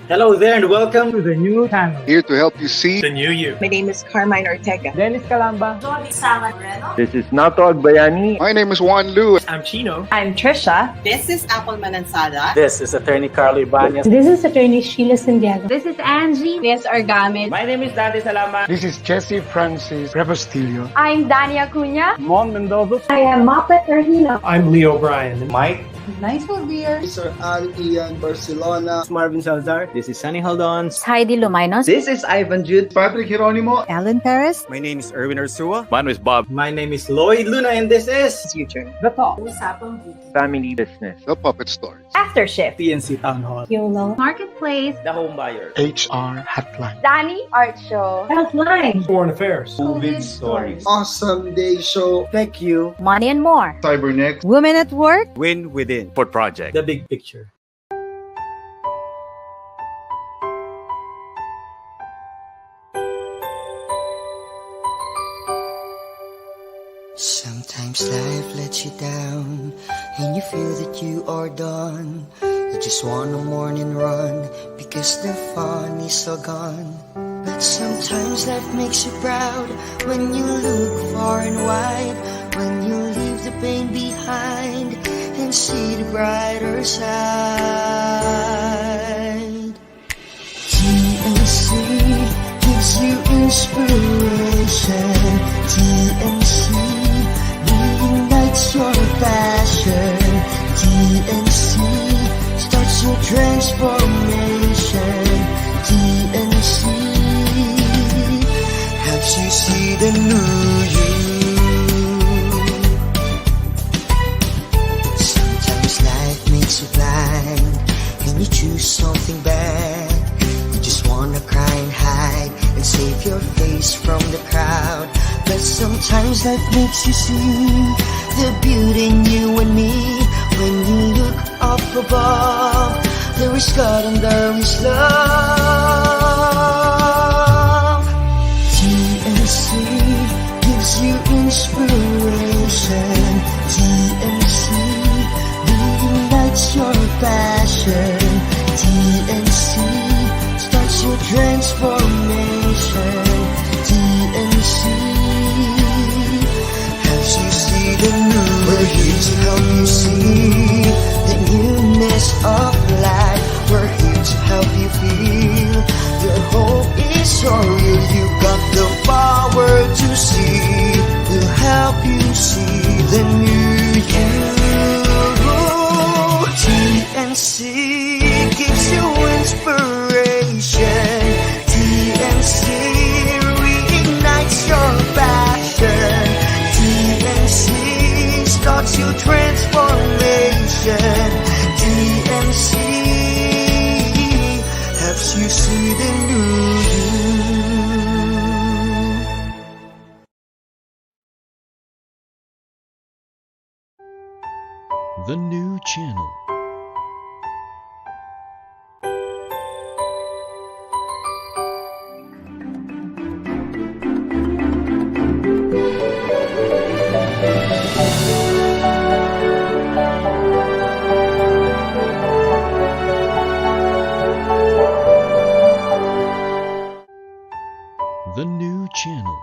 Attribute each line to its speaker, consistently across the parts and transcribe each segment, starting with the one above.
Speaker 1: Hello there and welcome
Speaker 2: to the new channel.
Speaker 3: Here to help you see
Speaker 1: the new you.
Speaker 4: My name is Carmine Ortega.
Speaker 2: Dennis Calamba.
Speaker 5: This is Nato Agbayani.
Speaker 3: My name is Juan Lu.
Speaker 1: I'm Chino.
Speaker 4: I'm Trisha. This is Apple Manansada.
Speaker 1: This is Attorney Carlo Ibanez.
Speaker 6: This is Attorney Sheila Santiago.
Speaker 7: This is Angie.
Speaker 4: This is Argamit.
Speaker 1: My name is Dante Salama.
Speaker 8: This is Jesse Francis Rebastillo.
Speaker 7: I'm Dania Cunha.
Speaker 2: Mon Mendoza.
Speaker 6: I am Mapet Erhina.
Speaker 1: I'm Leo Bryan. Mike.
Speaker 4: Nice one, dear.
Speaker 9: Sir Al Ian Barcelona.
Speaker 1: Marvin Salazar. This is Sunny Jaldon.
Speaker 7: Haydee Lumayno.
Speaker 10: This is Ivan Jude.
Speaker 9: Patrick Geronimo.
Speaker 4: Alan Perez.
Speaker 11: My name is Erwin Ursua.
Speaker 5: My name is Bob.
Speaker 1: My name is Lloyd Luna and this is
Speaker 4: Future.
Speaker 2: The Talk.
Speaker 5: Family Business.
Speaker 3: The Puppet Stories.
Speaker 7: After Shift.
Speaker 1: PNC Town Hall.
Speaker 6: YOLO.
Speaker 7: Marketplace.
Speaker 1: The Home Buyer.
Speaker 8: HR Hotline.
Speaker 7: Danny Art Show.
Speaker 6: Healthline.
Speaker 1: Foreign Affairs.
Speaker 6: COVID stories.
Speaker 9: Awesome Day Show.
Speaker 1: Thank you.
Speaker 7: Money and More.
Speaker 9: Cybernext.
Speaker 4: Women at Work.
Speaker 11: Win Within.
Speaker 5: Port Project.
Speaker 1: The Big Picture.
Speaker 12: Sometimes life lets you down and you feel that you are done. You just want a morning run because the fun is all gone. But sometimes life makes you proud when you look far and wide, when you leave the pain behind and see the brighter side. TNC gives you inspiration. TNC reignites your passion. TNC starts your transformation. TNC helps you see the new you. Sometimes life makes you blind and you choose something bad. You just wanna cry and hide and save your face from the crowd. But sometimes life makes you see the beauty in you and me. When you look up above, there is God and there is love. TNC gives you inspiration. TNC reignites your passion. TNC starts your transformation. TNC helps you see the new. We're here to help you see the newness of life. We're here to help you feel your hope is so real. You got the power to see. We'll help you see the new you. TNC gives you inspiration. TNC reignites your passion. TNC starts your transformation. TNC helps you see the new you.
Speaker 13: The new channel. The new channel.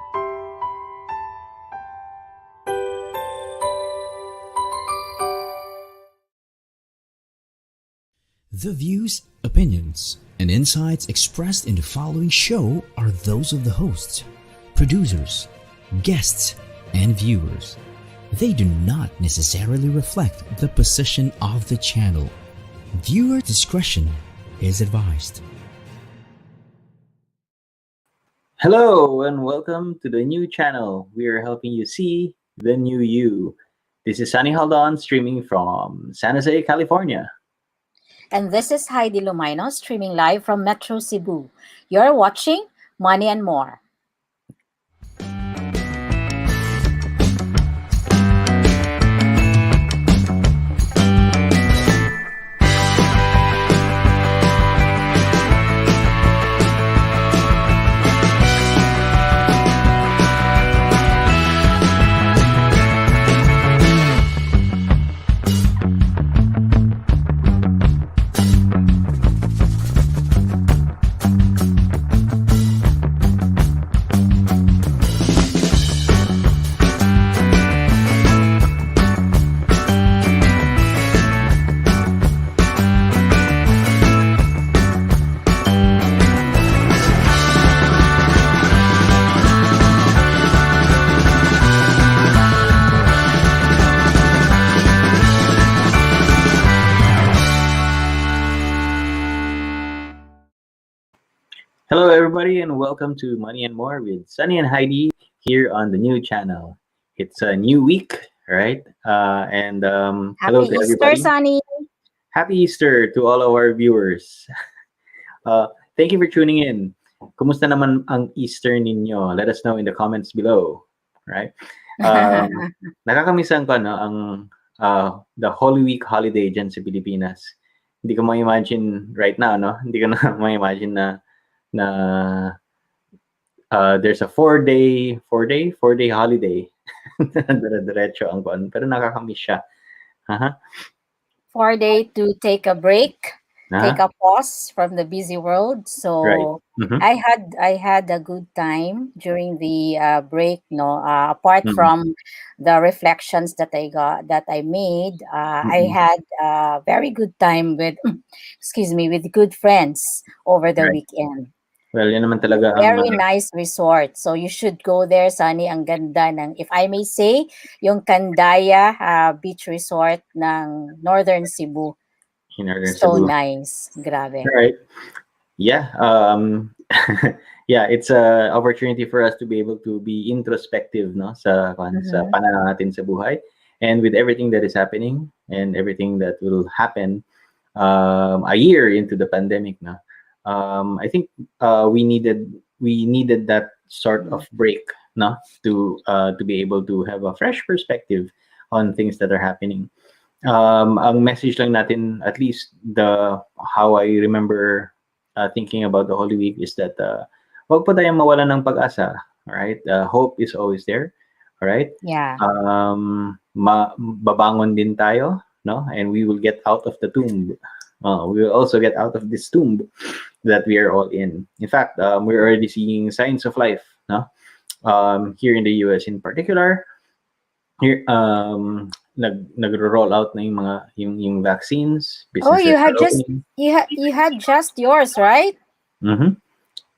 Speaker 13: The views, opinions, and insights expressed in the following show are those of the hosts, producers, guests, and viewers. They do not necessarily reflect the position of the channel. Viewer discretion is advised.
Speaker 14: Hello and welcome to the new channel. We are helping you see the new you. This is Sonny Jaldon streaming from San Jose, California.
Speaker 7: And this is Haydee Lumayno streaming live from Metro Cebu. You're watching Money and More.
Speaker 14: everybody, and welcome to Money and More with Sonny and Haydee here on the new channel. It's a new week, right? Hello
Speaker 7: Happy
Speaker 14: to
Speaker 7: Easter,
Speaker 14: everybody.
Speaker 7: Sonny.
Speaker 14: Happy Easter to all of our viewers. Thank you for tuning in. Kumusta naman ang Easter ninyo? Let us know in the comments below, right? Nakakamisan ko ang the Holy Week holiday dyan sa Pilipinas. Hindi ko ma-imagine right now, no? Hindi ko na ma-imagine na there's a 4-day holiday. Diretso ang kuan, pero nakakamiss siya.
Speaker 7: 4-day to take a break, take a pause from the busy world. So
Speaker 14: Right.
Speaker 7: I had a good time during the break. No, apart from the reflections that I made, I had a very good time with, with good friends over the weekend.
Speaker 14: Well, yan naman talaga
Speaker 7: Very nice resort. So you should go there, Sunny. Ang ganda ng, if I may say, yung Candaya Beach Resort ng Northern Cebu. So nice. Grabe.
Speaker 14: Right. Yeah. Yeah, it's a opportunity for us to be able to be introspective, no, sa pananaw natin sa buhay, and with everything that is happening and everything that will happen a year into the pandemic, no. I think we needed that sort of break, no, to be able to have a fresh perspective on things that are happening. Ang message lang natin, at least how I remember thinking about the Holy Week, is that wag po tayong mawalan ng pag-asa. All right, hope is always there. All right.
Speaker 7: Yeah.
Speaker 14: Babangon din tayo, no, and we will get out of the tomb. We will also get out of this tomb that we are all in. In fact, we're already seeing signs of life, no? Here in the US in particular. Here, nagro-roll out na yung vaccines.
Speaker 7: Oh, you had just yours, right?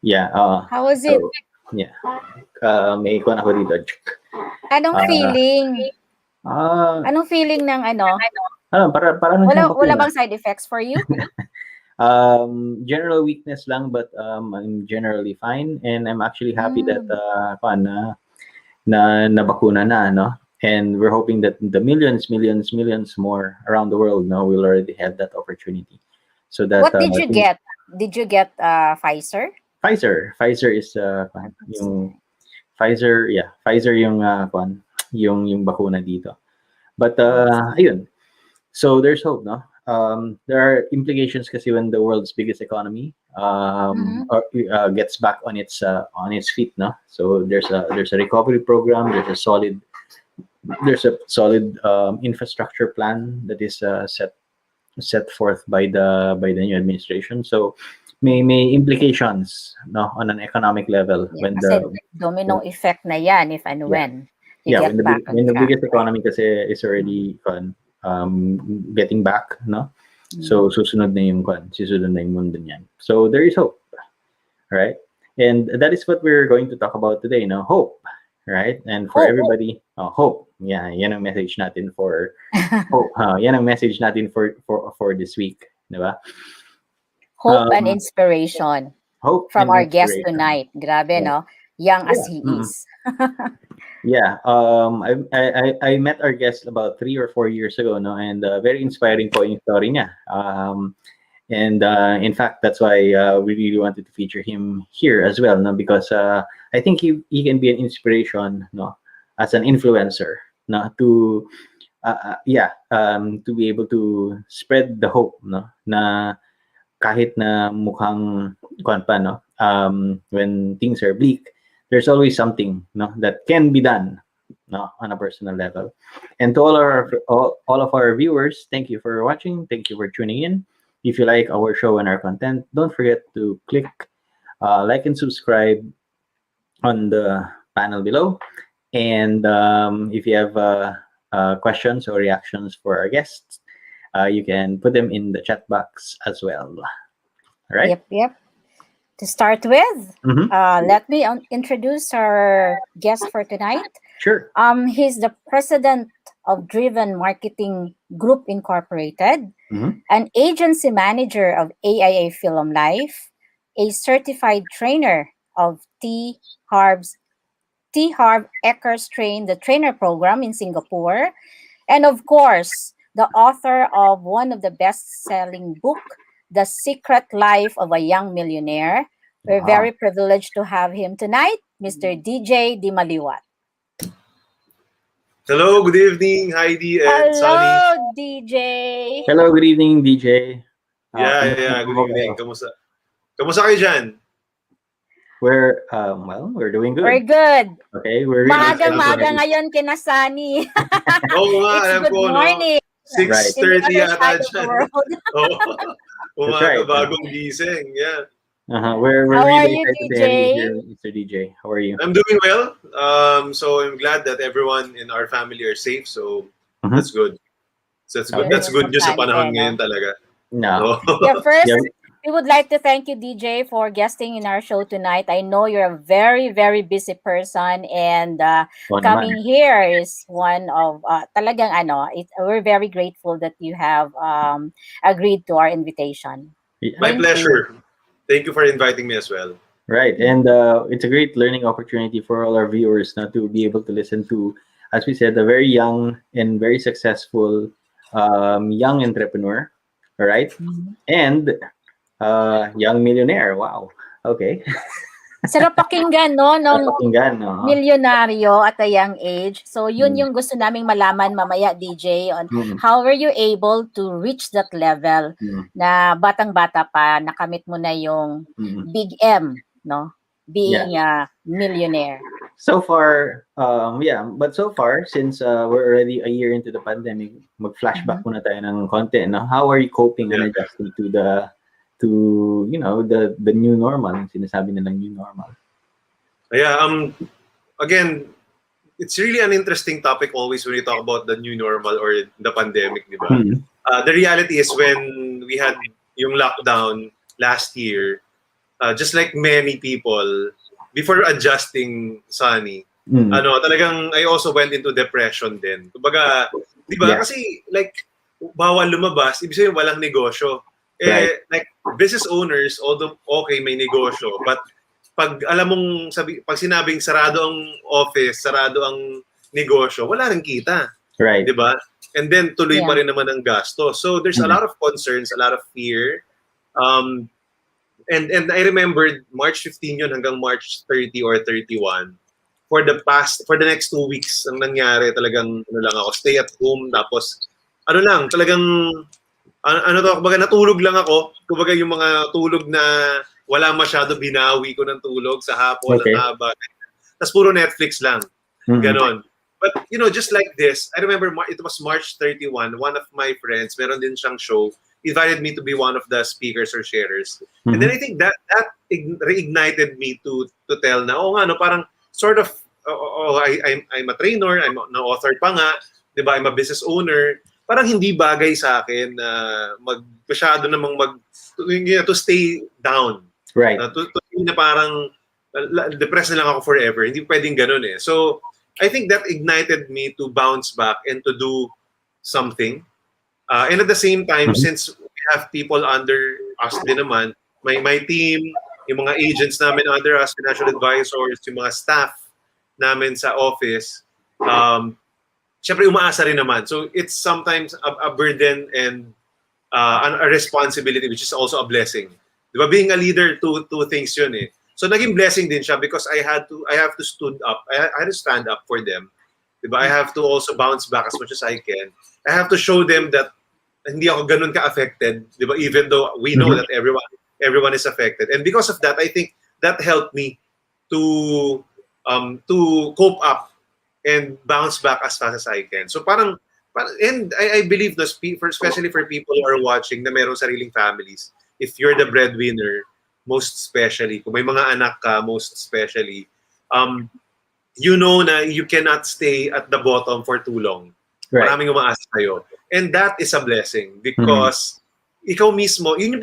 Speaker 14: Yeah.
Speaker 7: How was it?
Speaker 14: Yeah. May ikuan ako dito.
Speaker 7: Anong feeling? Anong feeling ng ano? Wala bang side effects for you?
Speaker 14: General weakness lang, but I'm generally fine, and I'm actually happy that nabakuna na, no? And we're hoping that the millions more around the world, no, will already have that opportunity. So that
Speaker 7: what did you get? Did you get Pfizer?
Speaker 14: Pfizer is yung Pfizer, yeah, Pfizer yung bakuna dito. But ayun. So there's hope, no? There are implications kasi when the world's biggest economy gets back on its feet, no? So there's a recovery program. There's a solid infrastructure plan that is set forth by the new administration. So may implications, no, on an economic level, when the
Speaker 7: domino effect na yan if and when you get back on
Speaker 14: when the
Speaker 7: track,
Speaker 14: biggest economy kasi is already getting back, no? So susunod na yung mundo niyan. So there is hope, right? And that is what we're going to talk about today, no? Hope, right? And for everybody, hope. Yeah, yan ang message natin for hope. Yan ang message natin for this week, di ba?
Speaker 7: Hope and inspiration.
Speaker 14: Hope
Speaker 7: from
Speaker 14: and
Speaker 7: our guest
Speaker 14: inspiration.
Speaker 7: tonight. Grabe, no? Young as he is.
Speaker 14: Yeah, I met our guest about 3 or 4 years ago, no, and very inspiring po yung story niya. And in fact, that's why we really wanted to feature him here as well, no, because I think he can be an inspiration, no, as an influencer, no, to be able to spread the hope, no, na kahit na mukhang kuwan pa, no, when things are bleak, there's always something, no, that can be done, no, on a personal level. And to all of our viewers, thank you for watching. Thank you for tuning in. If you like our show and our content, don't forget to click like and subscribe on the panel below. And if you have questions or reactions for our guests, you can put them in the chat box as well. All right?
Speaker 7: Yep. To start with, let me introduce our guest for tonight.
Speaker 14: Sure.
Speaker 7: He's the president of Driven Marketing Group Incorporated, an agency manager of AIA Film Life, a certified trainer of Harv Eckers the trainer program in Singapore. And of course, the author of one of the best-selling book, The Secret Life of a Young Millionaire. We're very privileged to have him tonight, Mr. DJ Dimaliuat.
Speaker 10: Hello, good evening, Haydee and Sonny.
Speaker 7: Hello, DJ.
Speaker 14: Hello, good evening, DJ.
Speaker 10: Yeah, good evening. Kamusta kayo dyan?
Speaker 14: We're doing good.
Speaker 7: We're good.
Speaker 14: Okay, we're
Speaker 7: Maagang-maaga ngayon kina Sonny.
Speaker 10: Oo nga,
Speaker 7: It's
Speaker 10: alam
Speaker 7: good
Speaker 10: ko,
Speaker 7: morning.
Speaker 10: 6:30 yata dyan. Umaga,
Speaker 14: right.
Speaker 10: bagong gising. Yeah.
Speaker 14: We're
Speaker 7: How are
Speaker 14: really
Speaker 7: you,
Speaker 14: excited to
Speaker 7: DJ?
Speaker 14: have you here, Mr. DJ. How are you?
Speaker 10: I'm doing well. So I'm glad that everyone in our family are safe. So that's good. So that's good. That's good news sa panahon ngayon talaga.
Speaker 14: No.
Speaker 7: Yeah, first, we would like to thank you, DJ, for guesting in our show tonight. I know you're a very, very busy person, and coming here is one of talagang we're very grateful that you have agreed to our invitation.
Speaker 10: My pleasure. Thank you for inviting me as well.
Speaker 14: Right, and it's a great learning opportunity for all our viewers not to be able to listen to, as we said, a very young and very successful young entrepreneur, all right? And young millionaire. Wow. Okay.
Speaker 7: Sarap pakinggan, no? Milyonaryo at a young age. So, yun yung gusto naming malaman mamaya, DJ, on how were you able to reach that level na batang-bata pa, nakamit mo na yung big M, no? Being a millionaire.
Speaker 14: So far, but so far, since we're already a year into the pandemic, mag-flashback muna tayo ng konti, no? How are you coping and adjusting to the new normal, sinasabi nilang new normal?
Speaker 10: Yeah, again, it's really an interesting topic always when you talk about the new normal or the pandemic, di ba? The reality is when we had yung lockdown last year, just like many people, before adjusting, Sonny, talagang I also went into depression din. Kumbaga, di ba? Kasi like, bawal lumabas, ibig sabihin walang negosyo. Like business owners, although okay may negosyo, but pag alam mong pag sinabing sarado ang office, sarado ang negosyo, wala ring kita.
Speaker 14: Right.
Speaker 10: 'Di ba? And then tuloy pa rin naman ang gasto. So there's a lot of concerns, a lot of fear. And I remembered March 15 yun hanggang March 30 or 31. For the next 2 weeks ang nangyari, talagang ako, stay at home, tapos talagang kumbaga natulog lang ako. Kumbaga yung mga tulog na wala masyado, binawi ko ng tulog sa hapon, ng haba. Tapos puro Netflix lang. Ganon. But, just like this, I remember it was March 31, one of my friends, meron din siyang show, invited me to be one of the speakers or sharers. And then I think that reignited me to tell na, parang sort of, I'm a trainer, I'm an author pa nga, di ba, I'm a business owner, parang hindi bagay sa akin na masyado namang to stay down.
Speaker 14: Right.
Speaker 10: To na parang depressed na lang ako forever. Hindi pwedeng ganun eh. So, I think that ignited me to bounce back and to do something. And at the same time, since we have people under us din naman, my team, yung mga agents namin under us, financial advisors, yung mga staff namin sa office, syempre umaasa rin naman. So it's sometimes a burden and a responsibility, which is also a blessing. Diba? Being a leader, two things yun eh. So naging blessing din siya because I have to stand up for them. Diba? I have to also bounce back as much as I can. I have to show them that hindi ako ganun ka-affected, diba? Even though we know that everyone is affected. And because of that, I think that helped me to cope up and bounce back as fast as I can. So and I believe that especially for people who are watching na mayroong sariling families, if you're the breadwinner, most especially, kung may mga anak ka, most especially, you know na you cannot stay at the bottom for too long.
Speaker 14: Right.
Speaker 10: Maraming umaasa sa'yo. And that is a blessing because ikaw mismo, yun yung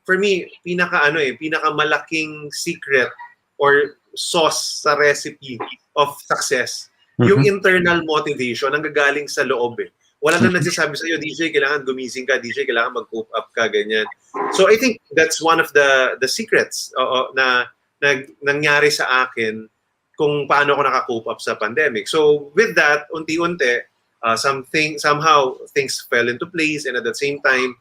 Speaker 10: for me, pinakamalaking secret or sauce sa recipe of success. Yung internal motivation ang gagaling sa loob eh. Wala na nagsasabi sa'yo, DJ, kailangan gumising ka, DJ, kailangan mag-cope up ka, ganyan. So I think that's one of the secrets na nangyari sa akin kung paano ako naka-cope up sa pandemic. So with that, unti-unti, somehow things fell into place, and at the same time,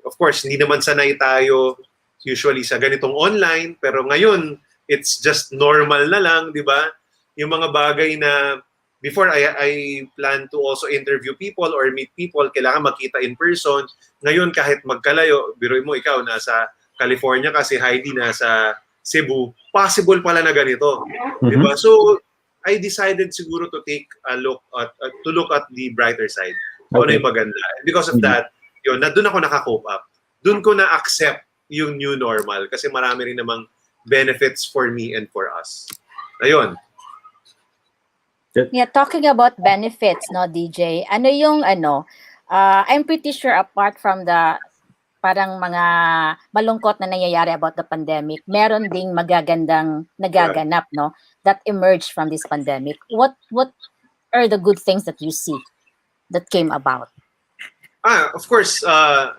Speaker 10: of course, hindi naman sanay tayo usually sa ganitong online, pero ngayon, it's just normal na lang, di ba? Yung mga bagay na before I plan to also interview people or meet people, kailangan magkita in person. Ngayon, kahit magkalayo, biruin mo, ikaw nasa California kasi Haydee nasa Cebu, possible pala na ganito. Diba? So, I decided siguro to take a look at the brighter side. Ano yung maganda. And because of that, yun, doon ako naka-cope up. Doon ko na-accept yung new normal kasi marami rin namang benefits for me and for us. Ayun.
Speaker 7: Yeah, talking about benefits, no, DJ, ano yung I'm pretty sure apart from the parang mga malungkot na nangyayari about the pandemic, meron ding magagandang nagaganap, no, that emerged from this pandemic. What are the good things that you see that came about?
Speaker 10: Of course,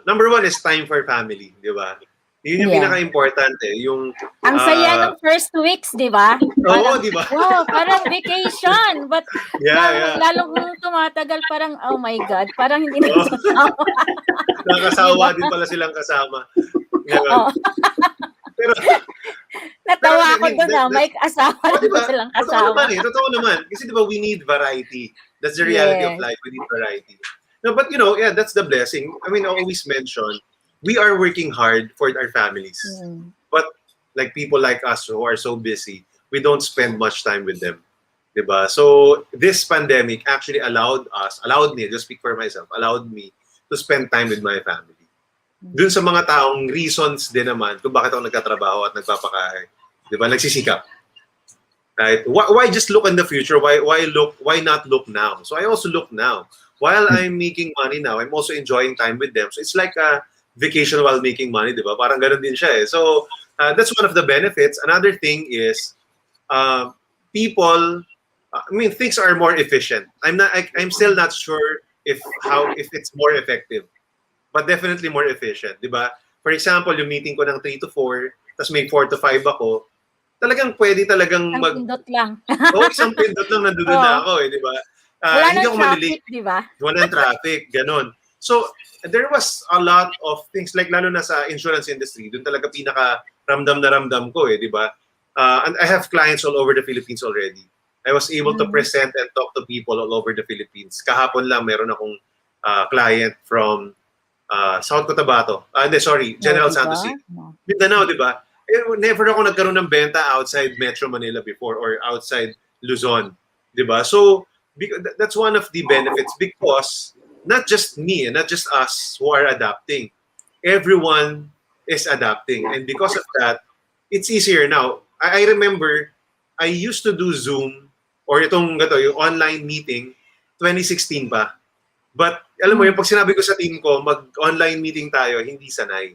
Speaker 10: number one is time for family, di ba? Yun yung pinaka-importante.
Speaker 7: Ang saya ng first weeks, di ba?
Speaker 10: Oo, di ba?
Speaker 7: Wow, parang vacation. But lalong tumatagal, parang, oh my God, parang hindi na kasama.
Speaker 10: Nakasawa din pala silang kasama. Pero,
Speaker 7: natawa ako doon na, may asawa
Speaker 10: diba?
Speaker 7: silang kasama.
Speaker 10: Totoo naman. Kasi di ba, we need variety. That's the reality of life. We need variety. No, but that's the blessing. I mean, I always mention, we are working hard for our families. But like people like us who are so busy, we don't spend much time with them. Diba? So this pandemic actually allowed me, just speak for myself, allowed me to spend time with my family. Dun sa mga taong reasons din naman kung bakit ako nagtatrabaho at nagpapakain. Diba? Nagsisikap. Right? Why just look in the future? Why not look now? So I also look now. While I'm making money now, I'm also enjoying time with them. So it's like a vacation while making money, di ba? Parang ganun din siya eh. So that's one of the benefits. Another thing is people, things are more efficient. I'm still not sure if it's more effective, but definitely more efficient, di ba? For example, yung meeting ko ng 3 to 4, tapos may 4 to 5 ako, talagang pwede talagang
Speaker 7: pindot lang.
Speaker 10: Isang pindot lang nandun na ako eh, di ba?
Speaker 7: Wala
Speaker 10: hindi
Speaker 7: nang
Speaker 10: ako
Speaker 7: traffic, di ba?
Speaker 10: Walang traffic, ganon. So, there was a lot of things, like lalo na sa insurance industry, doon talaga pinaka ramdam na ramdam ko eh, di ba? And I have clients all over the Philippines already. I was able to present and talk to people all over the Philippines. Kahapon lang meron akong client from South Cotabato. General Santos City. Mindanao, di ba? Never ako nagkaroon ng benta outside Metro Manila before or outside Luzon, di ba? So, that's one of the benefits because not just me and not just us who are adapting, everyone is adapting, and because of that, it's easier now. I remember I used to do Zoom or yung online meeting 2016 pa, but alam mo yung pag sinabi ko sa team ko mag-online meeting tayo, hindi sanay,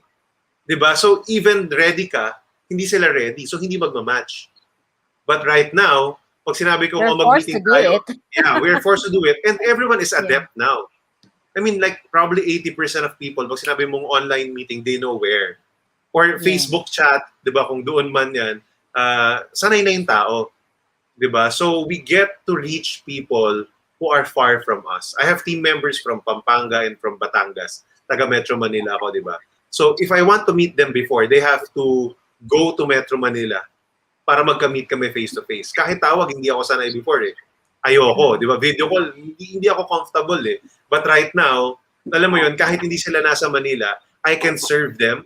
Speaker 10: diba? So even ready ka, hindi sila ready, so hindi magma-match. But right now, pag sinabi ko mag-meeting tayo, we're forced to do it, and everyone is adept now. I mean, like probably 80% of people, pag sinabi mong online meeting, they know where. Or Facebook chat, di ba, kung doon man yan, sanay na yung tao. Di ba? So we get to reach people who are far from us. I have team members from Pampanga and from Batangas. Taga Metro Manila ako, di ba? So if I want to meet them before, they have to go to Metro Manila para magka-meet kami face-to-face. Kahit tawag, hindi ako sanay before eh. Ayoko, di ba? Video call, hindi ako comfortable eh. But right now, alam mo yun, kahit hindi sila nasa Manila, I can serve them.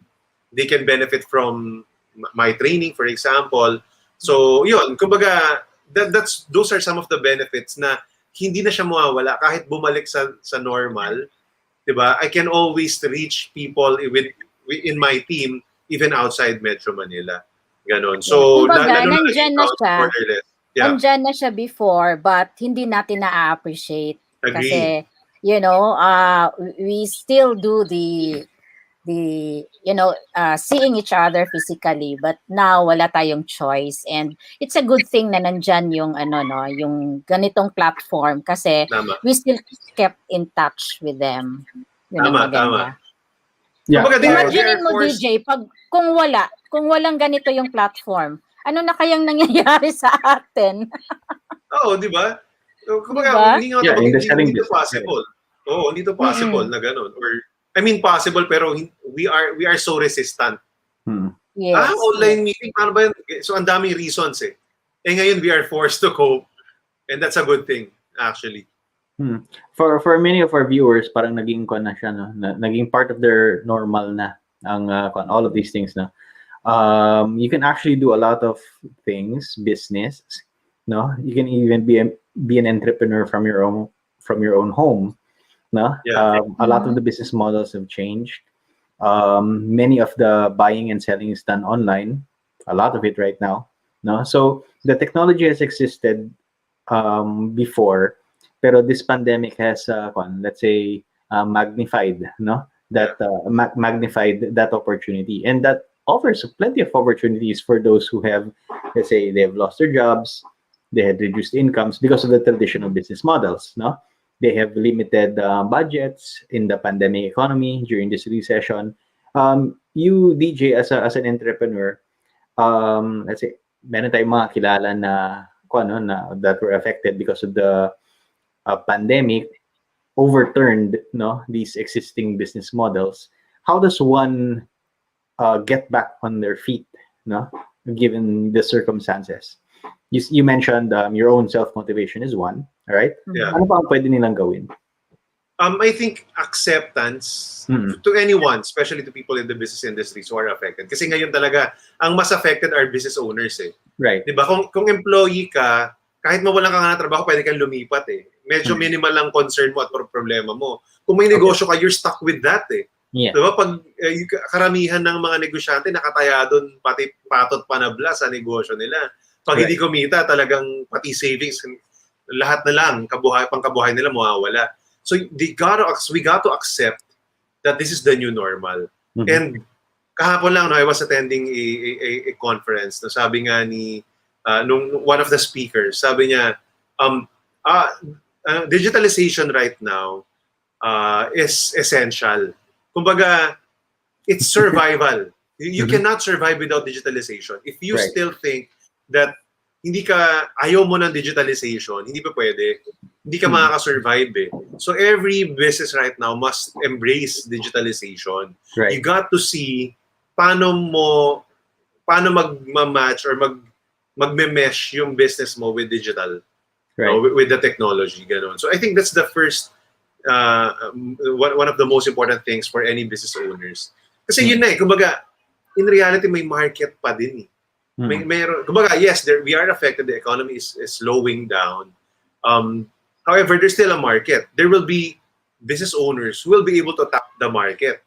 Speaker 10: They can benefit from my training, for example. So, yun, kumbaga, those are some of the benefits na hindi na siya mawawala kahit bumalik sa normal. Di ba? I can always reach people in my team, even outside Metro Manila. Ganon. So,
Speaker 7: kumbaga, nandyan na siya.
Speaker 10: Yeah.
Speaker 7: Nandyan na siya before, but hindi natin na-appreciate.
Speaker 10: Agree.
Speaker 7: Kasi, we still do the seeing each other physically, but now wala tayong choice, and it's a good thing na nandyan yung yung ganitong platform kasi we still kept in touch with them.
Speaker 10: Tama.
Speaker 14: Yeah.
Speaker 10: Kumbaga, they are
Speaker 7: Imaginin mo,
Speaker 10: forced.
Speaker 7: DJ, kung walang ganito yung platform, ano na kayang nangyayari sa atin?
Speaker 10: Oo, di ba? Kumbaga,
Speaker 7: Diba?
Speaker 10: hindi nga
Speaker 14: Yeah, in the selling
Speaker 10: hindi to
Speaker 14: business,
Speaker 10: possible. Oo, hindi to possible na ganun. Or, I mean, possible, pero we are so resistant.
Speaker 7: Yes.
Speaker 10: Online meeting, paano ba yun? So, ang daming reasons eh. Eh ngayon, we are forced to cope. And that's a good thing, actually.
Speaker 14: For many of our viewers, parang naging na siya, no? Naging part of their normal na ang all of these things na. You can actually do a lot of things, business, no? You can even be an entrepreneur from your own home, no?
Speaker 10: Yeah.
Speaker 14: A lot of the business models have changed. Many of the buying and selling is done online, a lot of it right now, no? So the technology has existed before, pero this pandemic has let's say magnified, no, that magnified that opportunity, and that offers plenty of opportunities for those who have, let's say, they have lost their jobs, they had reduced incomes because of the traditional business models, no, they have limited budgets in the pandemic economy during this recession. You DJ as an entrepreneur, let's say meron tayong mga kilala na that were affected because of the pandemic, overturned, no, these existing business models. How does one get back on their feet, no, given the circumstances? You mentioned your own self-motivation is one, right?
Speaker 10: Yeah.
Speaker 14: Ano pa ang pwede nilang gawin?
Speaker 10: I think acceptance to anyone, especially to people in the business industries who are affected. Kasi ngayon talaga, ang mas affected are business owners eh.
Speaker 14: Right.
Speaker 10: Diba? Kung employee ka, kahit mawalan ka nga ng trabaho, pwede kang lumipat eh. Medyo minimal lang concern mo at problema mo. Kung may negosyo ka, you're stuck with that eh.
Speaker 14: Yeah.
Speaker 10: Diba? Pag karamihan ng mga negosyante, nakataya doon pati patot panabla sa negosyo nila. Pag hindi kumita, talagang pati savings, lahat na lang, pangkabuhay nila mawawala. So we got to accept that this is the new normal. And kahapon lang, I was attending a conference. No, sabi nga ni one of the speakers, sabi niya, digitalization right now is essential. Kumbaga, it's survival. You cannot survive without digitalization. If you still think that ayaw mo ng digitalization, hindi pa pwede. Hindi ka makaka-survive eh. So every business right now must embrace digitalization.
Speaker 14: Right.
Speaker 10: You got to see paano mag-match or mag-mesh yung business mo with digital, with the technology. Ganun. So I think that's the first, one of the most important things for any business owners. Kasi yun na eh, kumbaga, in reality, may market pa din eh. Kumbaga, yes, we are affected. The economy is slowing down. However, there's still a market. There will be business owners who will be able to tap the market.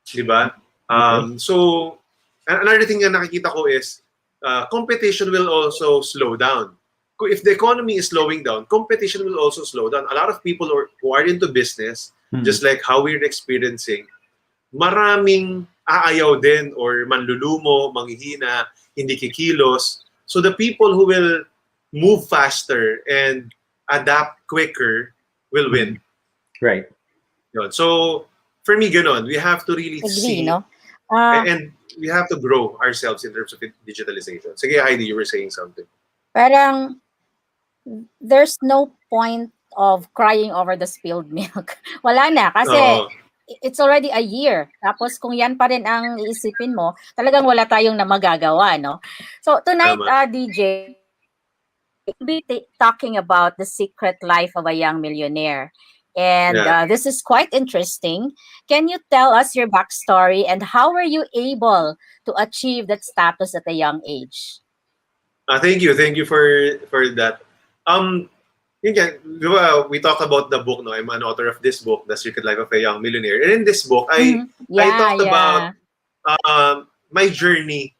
Speaker 10: Diba? So, another thing na nakikita ko is competition will also slow down. If the economy is slowing down, competition will also slow down. A lot of people who are into business, just like how we're experiencing, maraming aayaw din or manlulumo, manghihina, hindi kikilos. So the people who will move faster and adapt quicker will win.
Speaker 14: Right.
Speaker 10: So for me, ganon, we have to really see,
Speaker 7: no?
Speaker 10: And we have to grow ourselves in terms of digitalization. Sige, Haydee, you were saying something.
Speaker 7: Parang there's no point of crying over the spilled milk. Wala na kasi it's already a year. Tapos kung yan pa rin ang iisipin mo, talagang wala tayong na magagawa, no? So tonight, DJ, we'll be talking about the secret life of a young millionaire. And this is quite interesting. Can you tell us your backstory and how were you able to achieve that status at a young age?
Speaker 10: Thank you for that. We talked about the book. No, I'm an author of this book, The Secret Life of a Young Millionaire. And in this book, I talked about my journey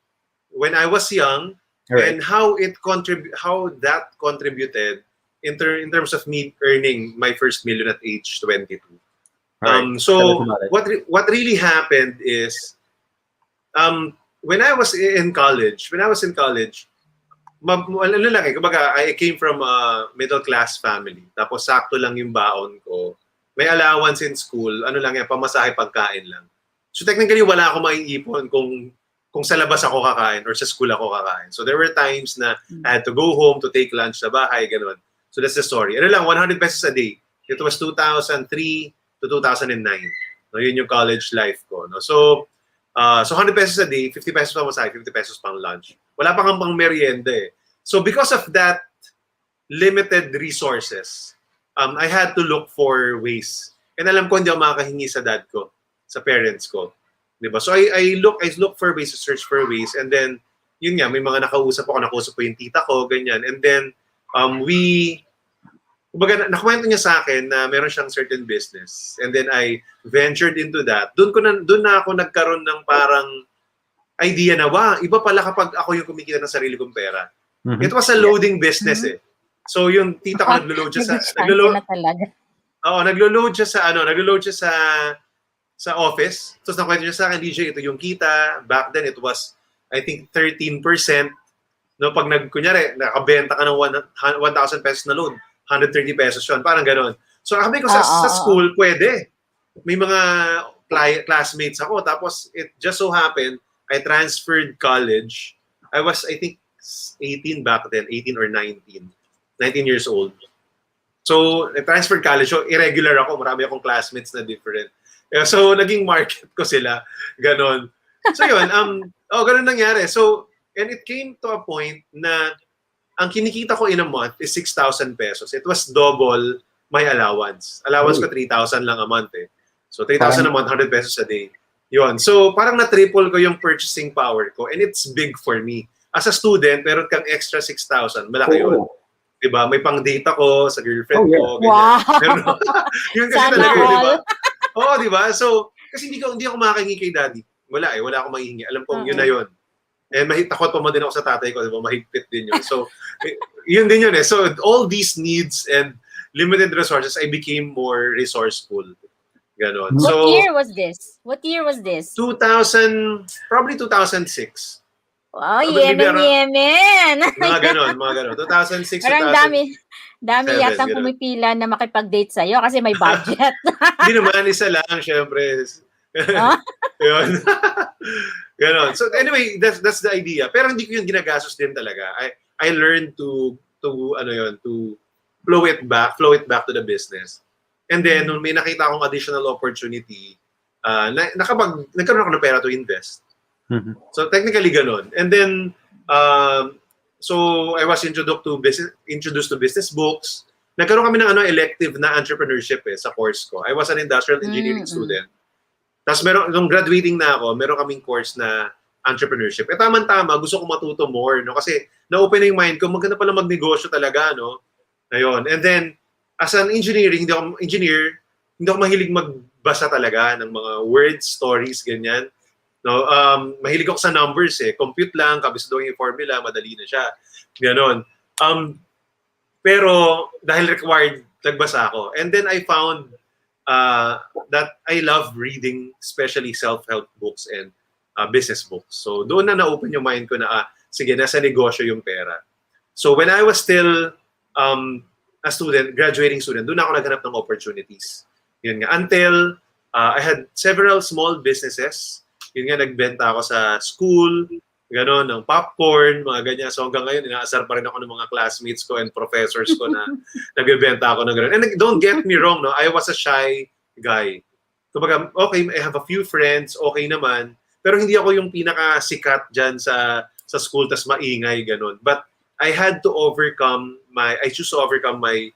Speaker 10: when I was young and how that contributed in terms of me earning my first million at age 22. So what really happened is when I was in college, I came from a middle-class family. Tapos sakto lang yung baon ko. May allowance in school, pamasahe, pagkain lang. So technically, wala ako maiipon kung sa labas ako kakain or sa school ako kakain. So there were times na I had to go home to take lunch sa bahay, ganun. So that's the story. Ano lang, 100 pesos a day. It was 2003 to 2009. No, yun yung college life ko. No? So 100 pesos a day, 50 pesos pa masaya, 50 pesos pang lunch. Wala pa kang pang merienda eh. So because of that limited resources, I had to look for ways. And alam ko hindi ako makakahingi sa dad ko, sa parents ko. Diba? So I look for ways, to search for ways. And then, yun nga, may mga nakausap ko yung tita ko, ganyan. And then, kumbaga, nakwento niya sa akin na meron siyang certain business. And then I ventured into that. Doon na ako nagkaroon ng parang idea na, iba pala kapag ako yung kumikita ng sarili kong pera. It was a loading business eh. So yung tita ko naglo-load siya naglo-load siya sa office. Tapos nakwento niya sa akin, DJ, ito yung kita. Back then it was I think 13%. No, pag kunyari nakabenta ka ng 1,000 pesos na load, 130 pesos yun. Parang gano'n. So kami ko sa school, pwede. May mga classmates ako. Tapos it just so happened, I transferred college. I was, I think, 18 back then, 18 or 19 years old. So, I transferred college. So, irregular ako. Marami akong classmates na different. So, naging market ko sila. Ganon. So, yun. Ganon nangyari. So, and it came to a point na ang kinikita ko in a month is 6,000 pesos. It was double my allowance. Allowance ko 3,000 lang a month eh. So, 3,000 a month, 100 pesos a day. Yun. So, parang na-triple ko yung purchasing power ko. And it's big for me. As a student, meron kang extra 6,000. Malaki yun. Diba? May pang-date ako sa girlfriend ko.
Speaker 7: Wow!
Speaker 10: Pero, yun kasi
Speaker 7: Sana
Speaker 10: talaga,
Speaker 7: all.
Speaker 10: diba? Oo, diba? So, kasi hindi ako makahingi kay daddy. Wala ako manghihingi. Alam ko, yun na yun. Eh, takot pa mo din ako sa tatay ko. Diba? Mahigpit din yun. So, yun din yun eh. So, all these needs and limited resources, I became more resourceful. Ganon.
Speaker 7: What year was this?
Speaker 10: probably 2006.
Speaker 7: Wow, Yemen.
Speaker 10: Mga ganon. 2006,
Speaker 7: Parang
Speaker 10: 2007.
Speaker 7: dami yatang pumipila na makipag-date sa'yo kasi may budget.
Speaker 10: Hindi naman, isa lang, syempre. Yun. Ganon. So anyway, that's the idea. Pero hindi ko yun ginagastos din talaga. I learned to flow it back to the business. And then, nung may nakita akong additional opportunity, nagkaroon ako ng pera to invest. So technically ganon. And then so I was introduced to business books. Nagkaroon kami ng elective na entrepreneurship sa course ko. I was an industrial engineering student. Tapos nung graduating na ako, meron kaming course na entrepreneurship. Tama-tama, gusto ko matuto more, no? Kasi na-open na yung mind ko, maganda pala magnegosyo talaga, no? Ayun. And then as an engineer, hindi ako mahilig magbasa talaga ng mga words, stories, ganyan. No, mahilig ako sa numbers eh. Compute lang, kabisado yung formula, madali na siya. Ganon. Pero dahil required, nagbasa ako. And then I found that I love reading, especially self-help books and business books. So doon na na-open yung mind ko na, sige, nasa negosyo yung pera. So when I was still a student, graduating student, doon ako naghanap ng opportunities. Yun nga. Until I had several small businesses. Yun nga, nagbenta ako sa school, gano'n, ng popcorn, mga ganyan. So hanggang ngayon, inaasar pa rin ako ng mga classmates ko and professors ko na nagbebenta ako ng gano'n. And don't get me wrong, no? I was a shy guy. Kumbaga, okay, I have a few friends, okay naman. Pero hindi ako yung pinakasikat dyan sa school, tas maingay, gano'n. But I had to overcome I choose to overcome my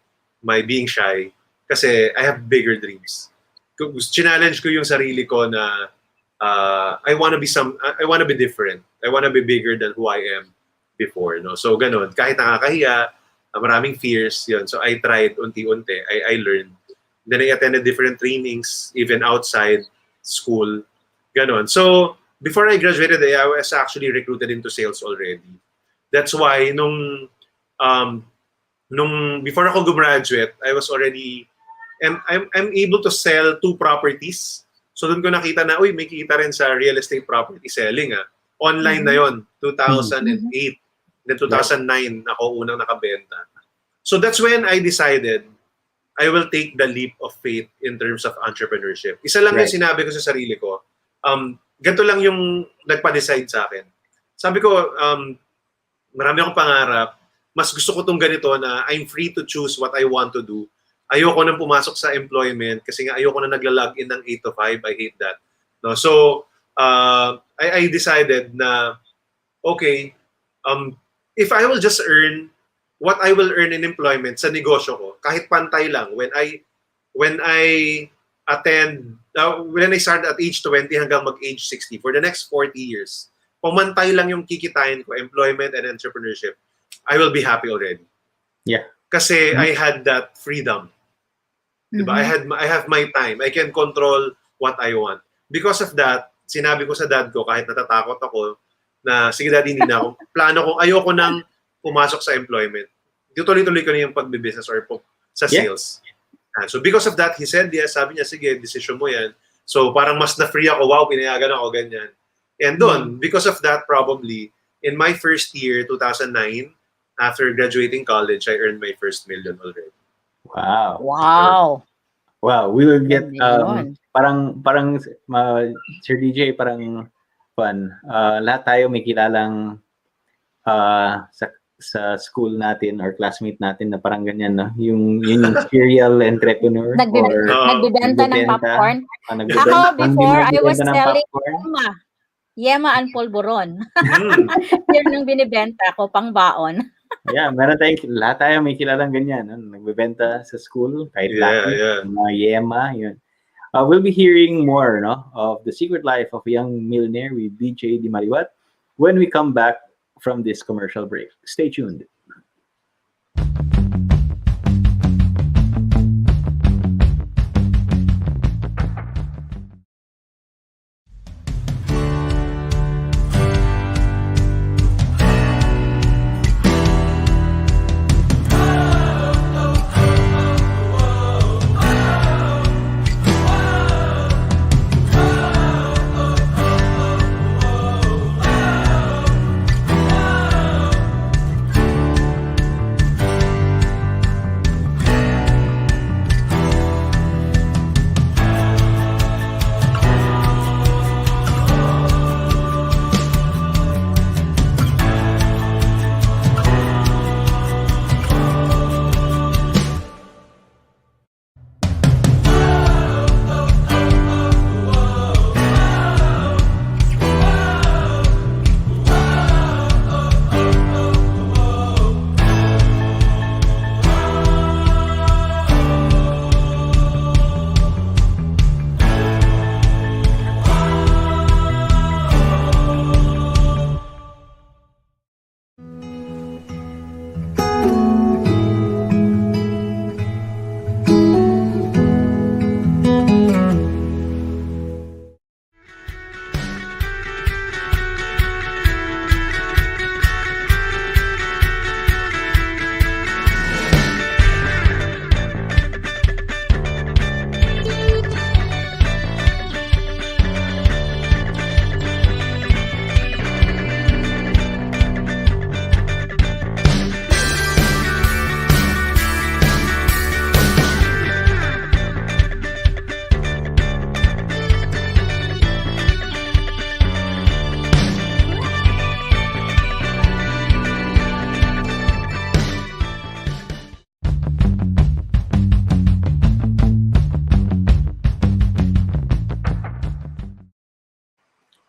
Speaker 10: being shy kasi I have bigger dreams. Challenge ko yung sarili ko na I want to be different. I want to be bigger than who I am before, no? So ganun, kahit nakakahiya, maraming fears, yun. So I tried unti-unti. I learned. Then I attended different trainings even outside school. Ganun. So before I graduated, I was actually recruited into sales already. That's why nung before ako gumraduate, I was already I'm able to sell 2 properties. So doon ko nakita na, may kita rin sa real estate property selling. Online na yon, 2008. Then 2009, ako unang nakabenta. So that's when I decided I will take the leap of faith in terms of entrepreneurship. Isa lang yung sinabi ko sa sarili ko, ganito lang yung nagpa-decide sa akin. Sabi ko, marami akong pangarap. Mas gusto ko tong ganito na I'm free to choose what I want to do. Ayoko nang pumasok sa employment kasi nga ayoko na nagla-log in ng 8 to 5. I hate that. No? So, I decided na, okay, if I will just earn what I will earn in employment sa negosyo ko, kahit pantay lang, when I start at age 20 hanggang mag-age 60, for the next 40 years, pumantay lang yung kikitain ko, employment and entrepreneurship, I will be happy already.
Speaker 14: Yeah.
Speaker 10: Kasi I had that freedom. Diba? I have my time. I can control what I want. Because of that, sinabi ko sa dad ko, kahit natatakot ako, na sige daddy, hindi na ako. Plano ko, ayoko nang pumasok sa employment. Tuloy-tuloy ko na yung pagbibusiness or sa sales. Yeah. So because of that, he said yes. Sabi niya, sige, decision mo yan. So parang mas na-free ako. Wow, pinayagan ako, ganyan. And doon, because of that, probably, in my first year, 2009, after graduating college, I earned my first million already.
Speaker 14: Wow.
Speaker 7: Wow.
Speaker 14: We will get parang Sir DJ parang fun. Lahat tayo may kilalang sa school natin or classmate natin na parang ganyan, no? Yung serial entrepreneur
Speaker 7: nagbebenta ng popcorn. Ako before I was selling Yema and Polvoron. Yun yung binibenta ko pang baon.
Speaker 14: Yeah, lahat tayo may kilalang ganyan, no? Nagbebenta sa school, kahit mga yema, yun. We'll be hearing more, no, of the secret life of a young millionaire with DJ Dimaliuat when we come back from this commercial break. Stay tuned.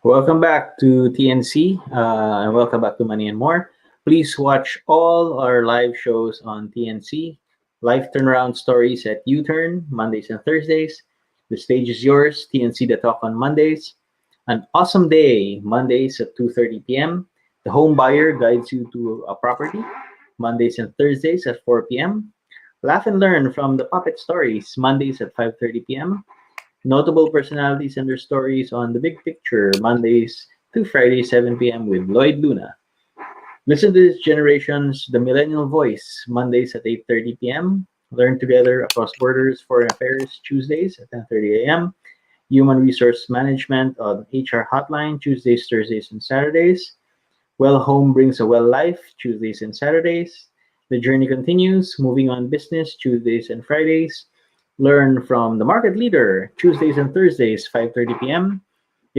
Speaker 14: Welcome back to TNC and welcome back to Money and More. Please watch all our live shows on TNC. Live turnaround stories at U-Turn, Mondays and Thursdays. The stage is yours, TNC The Talk on Mondays. An Awesome Day, Mondays at 2:30 p.m. The Home Buyer guides you to a property, Mondays and Thursdays at 4 p.m. Laugh and learn from the Puppet Stories, Mondays at 5:30 p.m. Notable personalities and their stories on The Big Picture, Mondays to Friday, 7 p.m. with Lloyd Luna. Listen to this generation's The Millennial Voice, Mondays at 8:30 p.m. Learn Together Across Borders, Foreign Affairs, Tuesdays at 10:30 a.m. Human Resource Management on HR Hotline, Tuesdays, Thursdays, and Saturdays. Well Home Brings a Well Life, Tuesdays and Saturdays. The Journey Continues, Moving on Business, Tuesdays and Fridays. Learn from the Market Leader, Tuesdays and Thursdays, 5:30 p.m.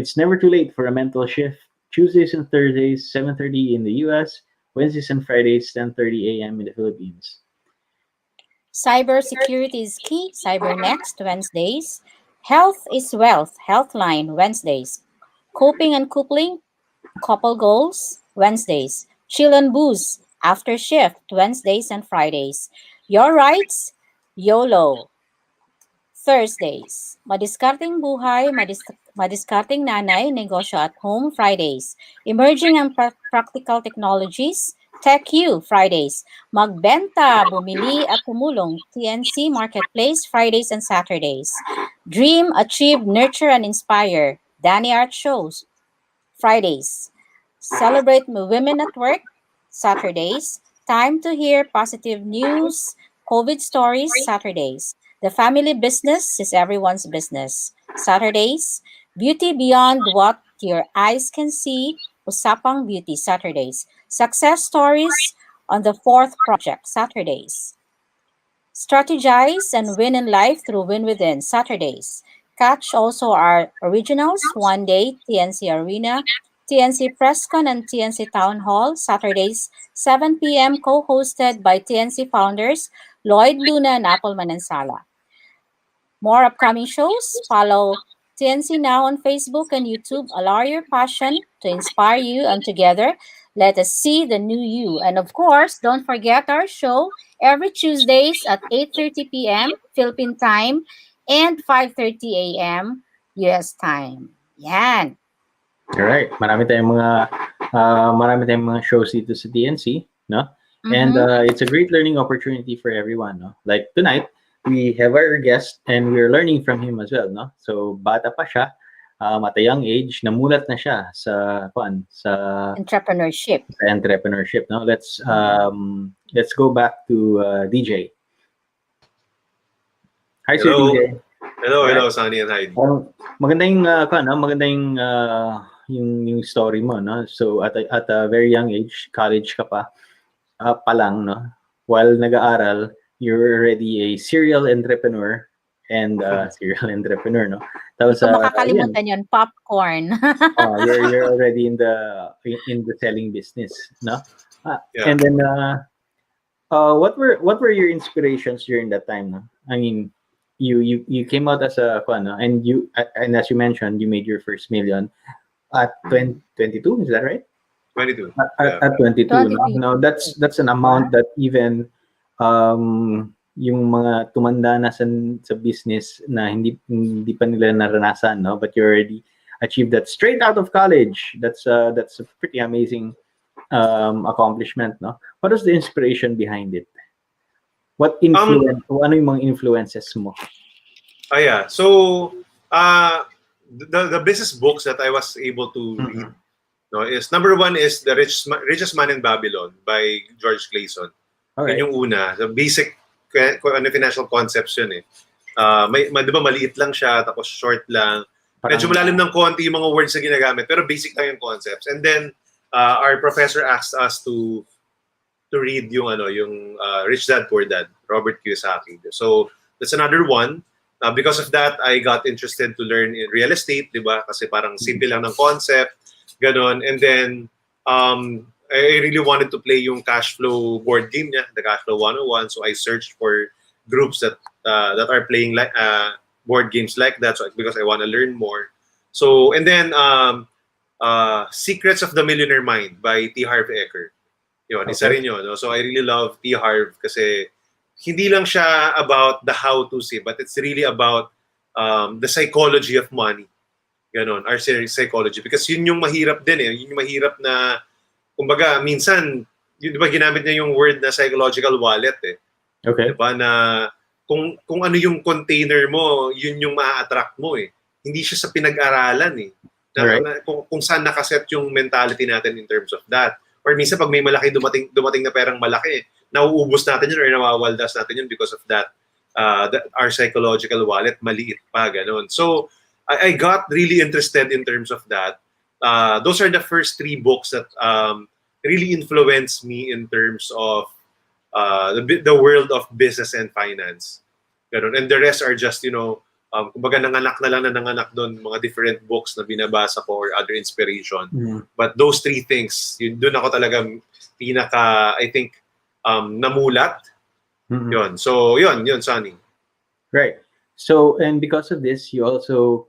Speaker 14: It's never too late for a mental shift. Tuesdays and Thursdays, 7:30 in the US. Wednesdays and Fridays, 10:30 a.m. in the Philippines.
Speaker 7: Cybersecurity is key. Cyber Next Wednesdays. Health is Wealth. Healthline Wednesdays. Coping and Coupling. Couple Goals Wednesdays. Chill and Booze After Shift Wednesdays and Fridays. Your Rights YOLO Thursdays. Madiskarting Buhay, Madiskarting Nanay, Negosyo at Home Fridays. Emerging and Practical Technologies Tech You Fridays. Magbenta, Bumili at Tumulong TNC Marketplace Fridays and Saturdays. Dream, Achieve, Nurture and Inspire Danny Art Shows Fridays. Celebrate Women at Work Saturdays. Time to Hear Positive News COVID Stories Saturdays. The Family Business is Everyone's Business Saturdays. Beauty Beyond What Your Eyes Can See Usapang Beauty Saturdays. Success Stories on the Fourth Project Saturdays. Strategize and Win in Life through Win Within Saturdays. Catch also our originals One Day, TNC Arena, TNC Presscon and TNC Town Hall Saturdays, 7 p.m. co-hosted by TNC founders Lloyd Luna and Appleman and Sala. More upcoming shows. Follow TNC Now on Facebook and YouTube. Allow your passion to inspire you, and together, let us see the new you. And of course, don't forget our show every Tuesdays at 8:30 p.m. Philippine time and 5:30 a.m. US time. Yan.
Speaker 14: Alright, marami tayong mga shows dito sa TNC, no? And it's a great learning opportunity for everyone, no? Like tonight, we have our guest and we're learning from him as well, no? So bata pa siya, at a young age, namulat na siya sa
Speaker 7: entrepreneurship.
Speaker 14: No? Let's go back to DJ. Hi, Sir DJ.
Speaker 10: Hello, Sonny and Haydee.
Speaker 14: Magandang yung story mo, no? So at a very young age, college ka pa lang, no? While nag-aaral, you're already a serial entrepreneur and serial entrepreneur, no? Tapos
Speaker 7: makakalimutan yun, popcorn.
Speaker 14: You're already in the selling business, no? And then what were your inspirations during that time, no? I mean, you came out as a and as you mentioned, you made your first million at 22, is that right?
Speaker 10: 22.
Speaker 14: At 22, no, that's an amount that even yung mga tumanda na sa business na hindi pa nila naranasan, no, but you already achieved that straight out of college. That's a pretty amazing accomplishment, no? What was the inspiration behind it? What influence? Ano yung mga influences mo?
Speaker 10: So the business books that I was able to read, no, is number one is The Richest Man in Babylon by George Clayson.
Speaker 14: Okay.
Speaker 10: Yun yung una. The basic financial concepts yun eh. Di ba maliit lang siya, tapos short lang. Medyo malalim ng konti yung mga words na ginagamit, pero basic lang yung concepts. And then our professor asked us to read yung Rich Dad Poor Dad, Robert Kiyosaki. So that's another one. Because of that, I got interested to learn in real estate, di ba? Kasi parang simple lang ng concept, ganon. And then I really wanted to play yung cash flow board game niya, the Cash Flow 101. So I searched for groups that are playing like board games like that, so because I want to learn more. So and then Secrets of the Millionaire Mind by T. Harv Eker. Yun, isa rin yun. No? So I really love T. Harv kasi hindi lang siya about the how-tos, but it's really about the psychology of money. Ganon, our psychology. Because yun yung mahirap din eh. Yun yung mahirap na, kumbaga, minsan, yun, di ba ginamit niya yung word na psychological wallet eh.
Speaker 14: Okay.
Speaker 10: Diba na kung ano yung container mo, yun yung ma-attract mo eh. Hindi siya sa pinag-aralan eh. Kung saan nakaset yung mentality natin in terms of that. Or minsan pag may malaki dumating na perang malaki, nauubos natin yun or nawawaldas natin yun because of that. Our psychological wallet, maliit pa, ganon. So, I got really interested in terms of that. Those are the first 3 books that really influenced me in terms of the world of business and finance. Ganon. And the rest are just, Kumbaga nanganak na lang na nanganak doon mga different books na binabasa ko or other inspiration. But those three things, doon ako talaga pinaka, I think, namulat. Yun. So, yun, Sonny.
Speaker 14: Right. So, and because of this, you also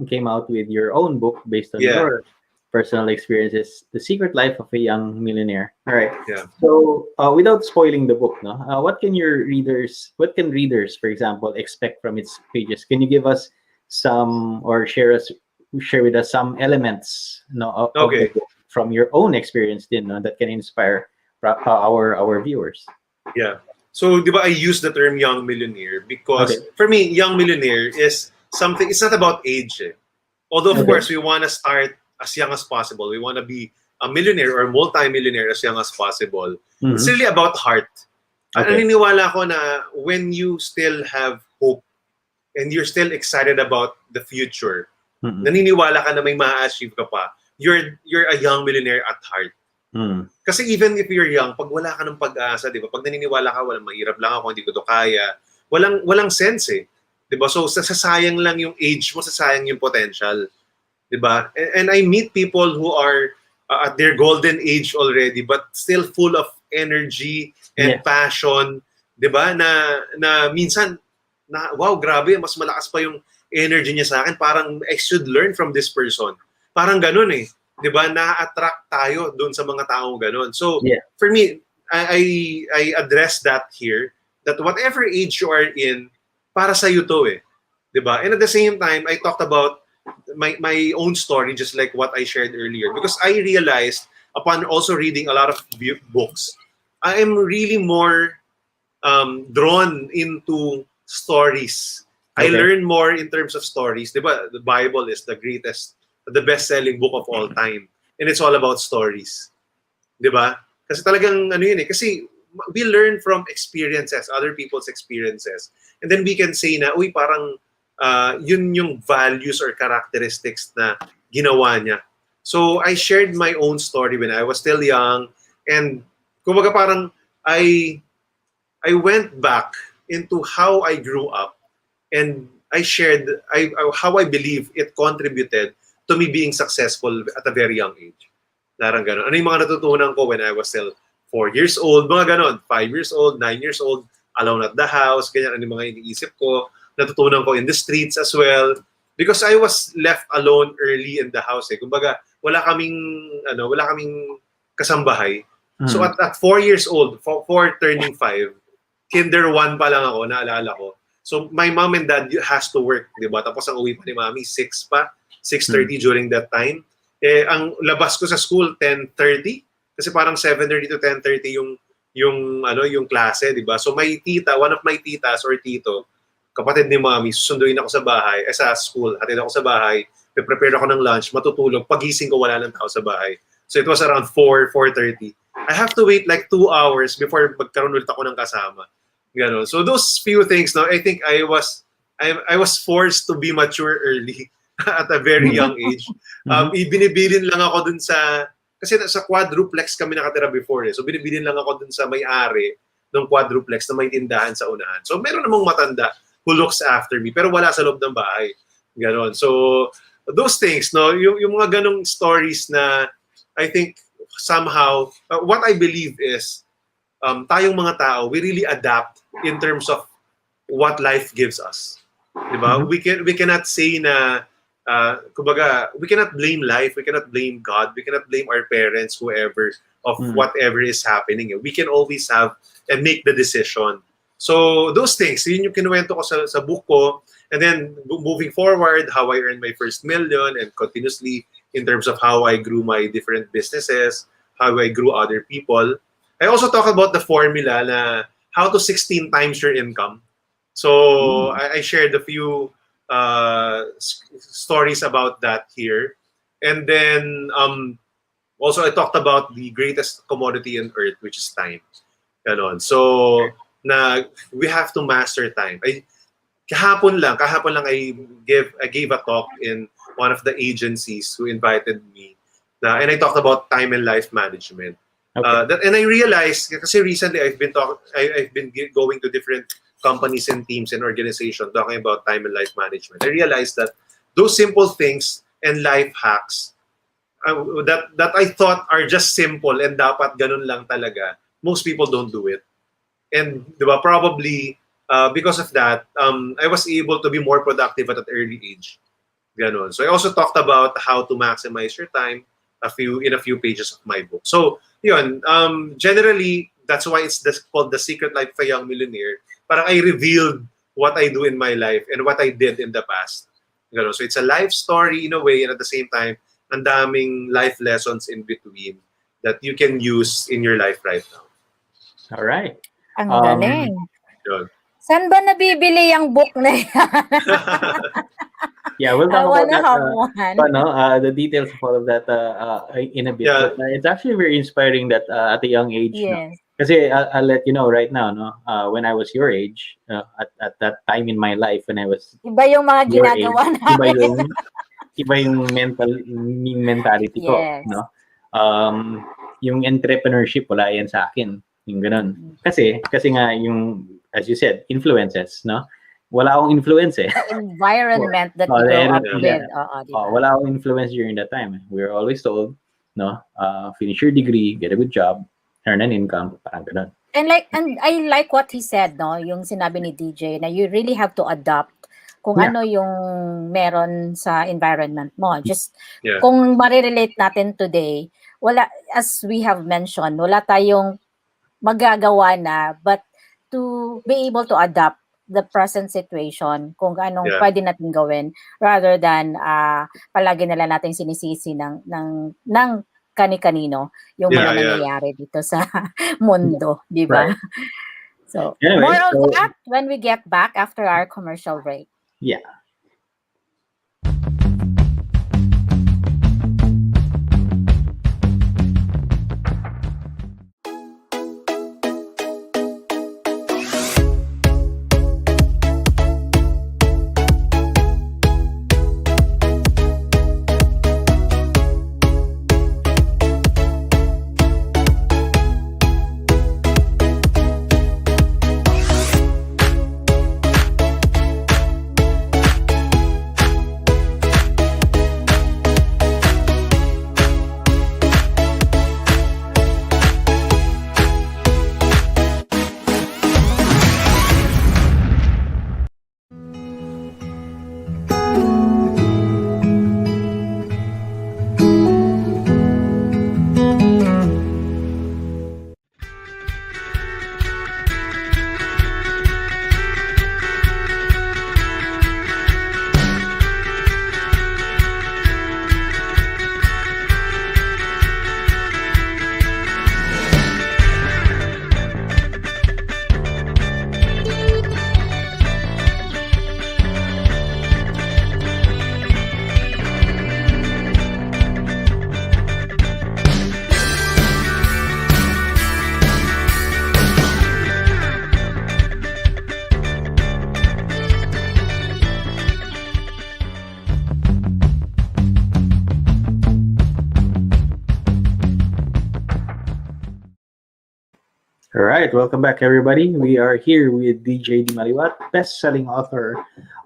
Speaker 14: came out with your own book based on your personal experiences, The Secret Life of a Young Millionaire. All right.
Speaker 10: Yeah.
Speaker 14: So, without spoiling the book, no, what can readers, for example, expect from its pages? Can you give us some, or share with us some elements, of the book from your own experience, that can inspire our viewers?
Speaker 10: Yeah. So, di ba, I use the term young millionaire because for me, young millionaire is something, it's not about age. Although, of course, we want to start as young as possible. We want to be a millionaire or multi-millionaire as young as possible. It's really about heart. Naniniwala ko na when you still have hope and you're still excited about the future, naniniwala ka na may ma-achieve ka pa, you're a young millionaire at heart. Kasi even if you're young, pag wala ka ng pag-asa, di ba? Pag naniniwala ka, walang mahirap lang ako, hindi ko to kaya, walang sense Di ba? So, sasayang lang yung age mo, sasayang yung potential. Di ba? And I meet people who are at their golden age already, but still full of energy and passion. Di ba? Na minsan, wow, grabe, mas malakas pa yung energy niya sa akin. Parang I should learn from this person. Parang ganun Diba, na-attract tayo doon sa mga taong ganun. So, for me, I address that here, that whatever age you are in, para sa iyo to Diba? And at the same time, I talked about my own story, just like what I shared earlier, because I realized, upon also reading a lot of books, I am really more drawn into stories. I learn more in terms of stories. Diba? The Bible is the best-selling book of all time. And it's all about stories. Diba? Kasi talagang kasi we learn from experiences, other people's experiences. And then we can say na, uy, parang yun yung values or characteristics na ginawa niya. So I shared my own story when I was still young. And kumbaga parang I went back into how I grew up. And I shared how I believe it contributed to me being successful at a very young age. Larang ganon. Ano yung mga natutunan ko when I was still 4 years old, mga ganon, 5 years old, 9 years old, alone at the house, ganyan, ano yung mga iniisip ko, natutunan ko in the streets as well. Because I was left alone early in the house. Kumbaga, wala kaming kasambahay. So at 4 years old, 4 turning 5, kinder 1 pa lang ako, naalala ko. So my mom and dad has to work, di ba? Tapos ang uwi pa ni mami, 6:30 during that time. Ang labas ko sa school 10:30 kasi parang 7:30 to 10:30 yung klase, di ba? So may tita, one of my titas or tito, kapatid ni mami, susunduin ako sa bahay, sa school, hatid ako sa bahay, prepare ako ng lunch, matutulog, pagising ko wala nang tao sa bahay. So it was around 4:30. I have to wait like 2 hours before magkaroon ulit ako ng kasama. Ganon. So those few things, I think I was forced to be mature early. At a very young age. Binibilin lang ako dun kasi sa quadruplex kami nakatira before So binibilin lang ako dun sa may-ari ng quadruplex na may tindahan sa unahan. So meron namang matanda who looks after me, pero wala sa loob ng bahay. Ganon. So those things, yung mga ganong stories na I think somehow, what I believe is, tayong mga tao, we really adapt in terms of what life gives us. Diba? We cannot say na kumbaga, we cannot blame life, we cannot blame God, we cannot blame our parents, whoever, of whatever is happening. We can always have and make the decision. So those things, yun yung kinuwento ko sa book ko. And then moving forward, how I earned my first million and continuously in terms of how I grew my different businesses, how I grew other people. I also talk about the formula na how to 16 times your income. So I shared a few stories about that here. And then also I talked about the greatest commodity on earth, which is time. Ganon. So we have to master time. Kahapon lang I gave a talk in one of the agencies who invited me. And I talked about time and life management. And I realized, kasi recently I've been going to different companies and teams and organizations talking about time and life management, I realized that those simple things and life hacks that I thought are just simple and dapat ganun lang talaga, most people don't do it. And diba, probably because of that, I was able to be more productive at an early age. Ganon. So I also talked about how to maximize your time in a few pages of my book. So yun, generally, that's why it's called The Secret Life of a Young Millionaire. Parang I revealed what I do in my life and what I did in the past. Ganon. So it's a life story in a way, and at the same time, ang daming life lessons in between that you can use in your life right now.
Speaker 14: All right.
Speaker 7: Ang galing.
Speaker 10: Yun.
Speaker 7: Saan ba nabibili yung book na yan?
Speaker 14: Yeah, we'll talk about
Speaker 7: that.
Speaker 14: The details of all of that in a bit.
Speaker 10: Yeah.
Speaker 14: But, it's actually very inspiring that at a young age.
Speaker 7: Yes.
Speaker 14: No? Kasi I'll let you know right now, no, when I was your age, at that time in my life when I was
Speaker 7: Iba yung mga ginagawa namin.
Speaker 14: Iba yung mentality ko,
Speaker 7: Yes.
Speaker 14: no? Yung entrepreneurship wala yan sa akin, yung ganun. Kasi nga yung, as you said, influences, no? Wala akong influence eh.
Speaker 7: The environment that you grow up with.
Speaker 14: Wala akong influence during that time. We were always told, no, finish your degree, get a good job, earn an income, parang ganun.
Speaker 7: And I like what he said, no, yung sinabi ni DJ na you really have to adapt kung ano yung meron sa environment mo. Just kung marirelate natin today, wala, as we have mentioned, wala tayong magagawa na but to be able to adapt the present situation kung anong pwede natin gawin rather than palagi na lang natin sinisisi ng kani-kanino yung mga nangyayari dito sa mundo, di ba?
Speaker 14: Right.
Speaker 7: So,
Speaker 14: anyway,
Speaker 7: more of that when we get back after our commercial break.
Speaker 14: Yeah. All right, welcome back, everybody. We are here with DJ Dimaliuat, best-selling author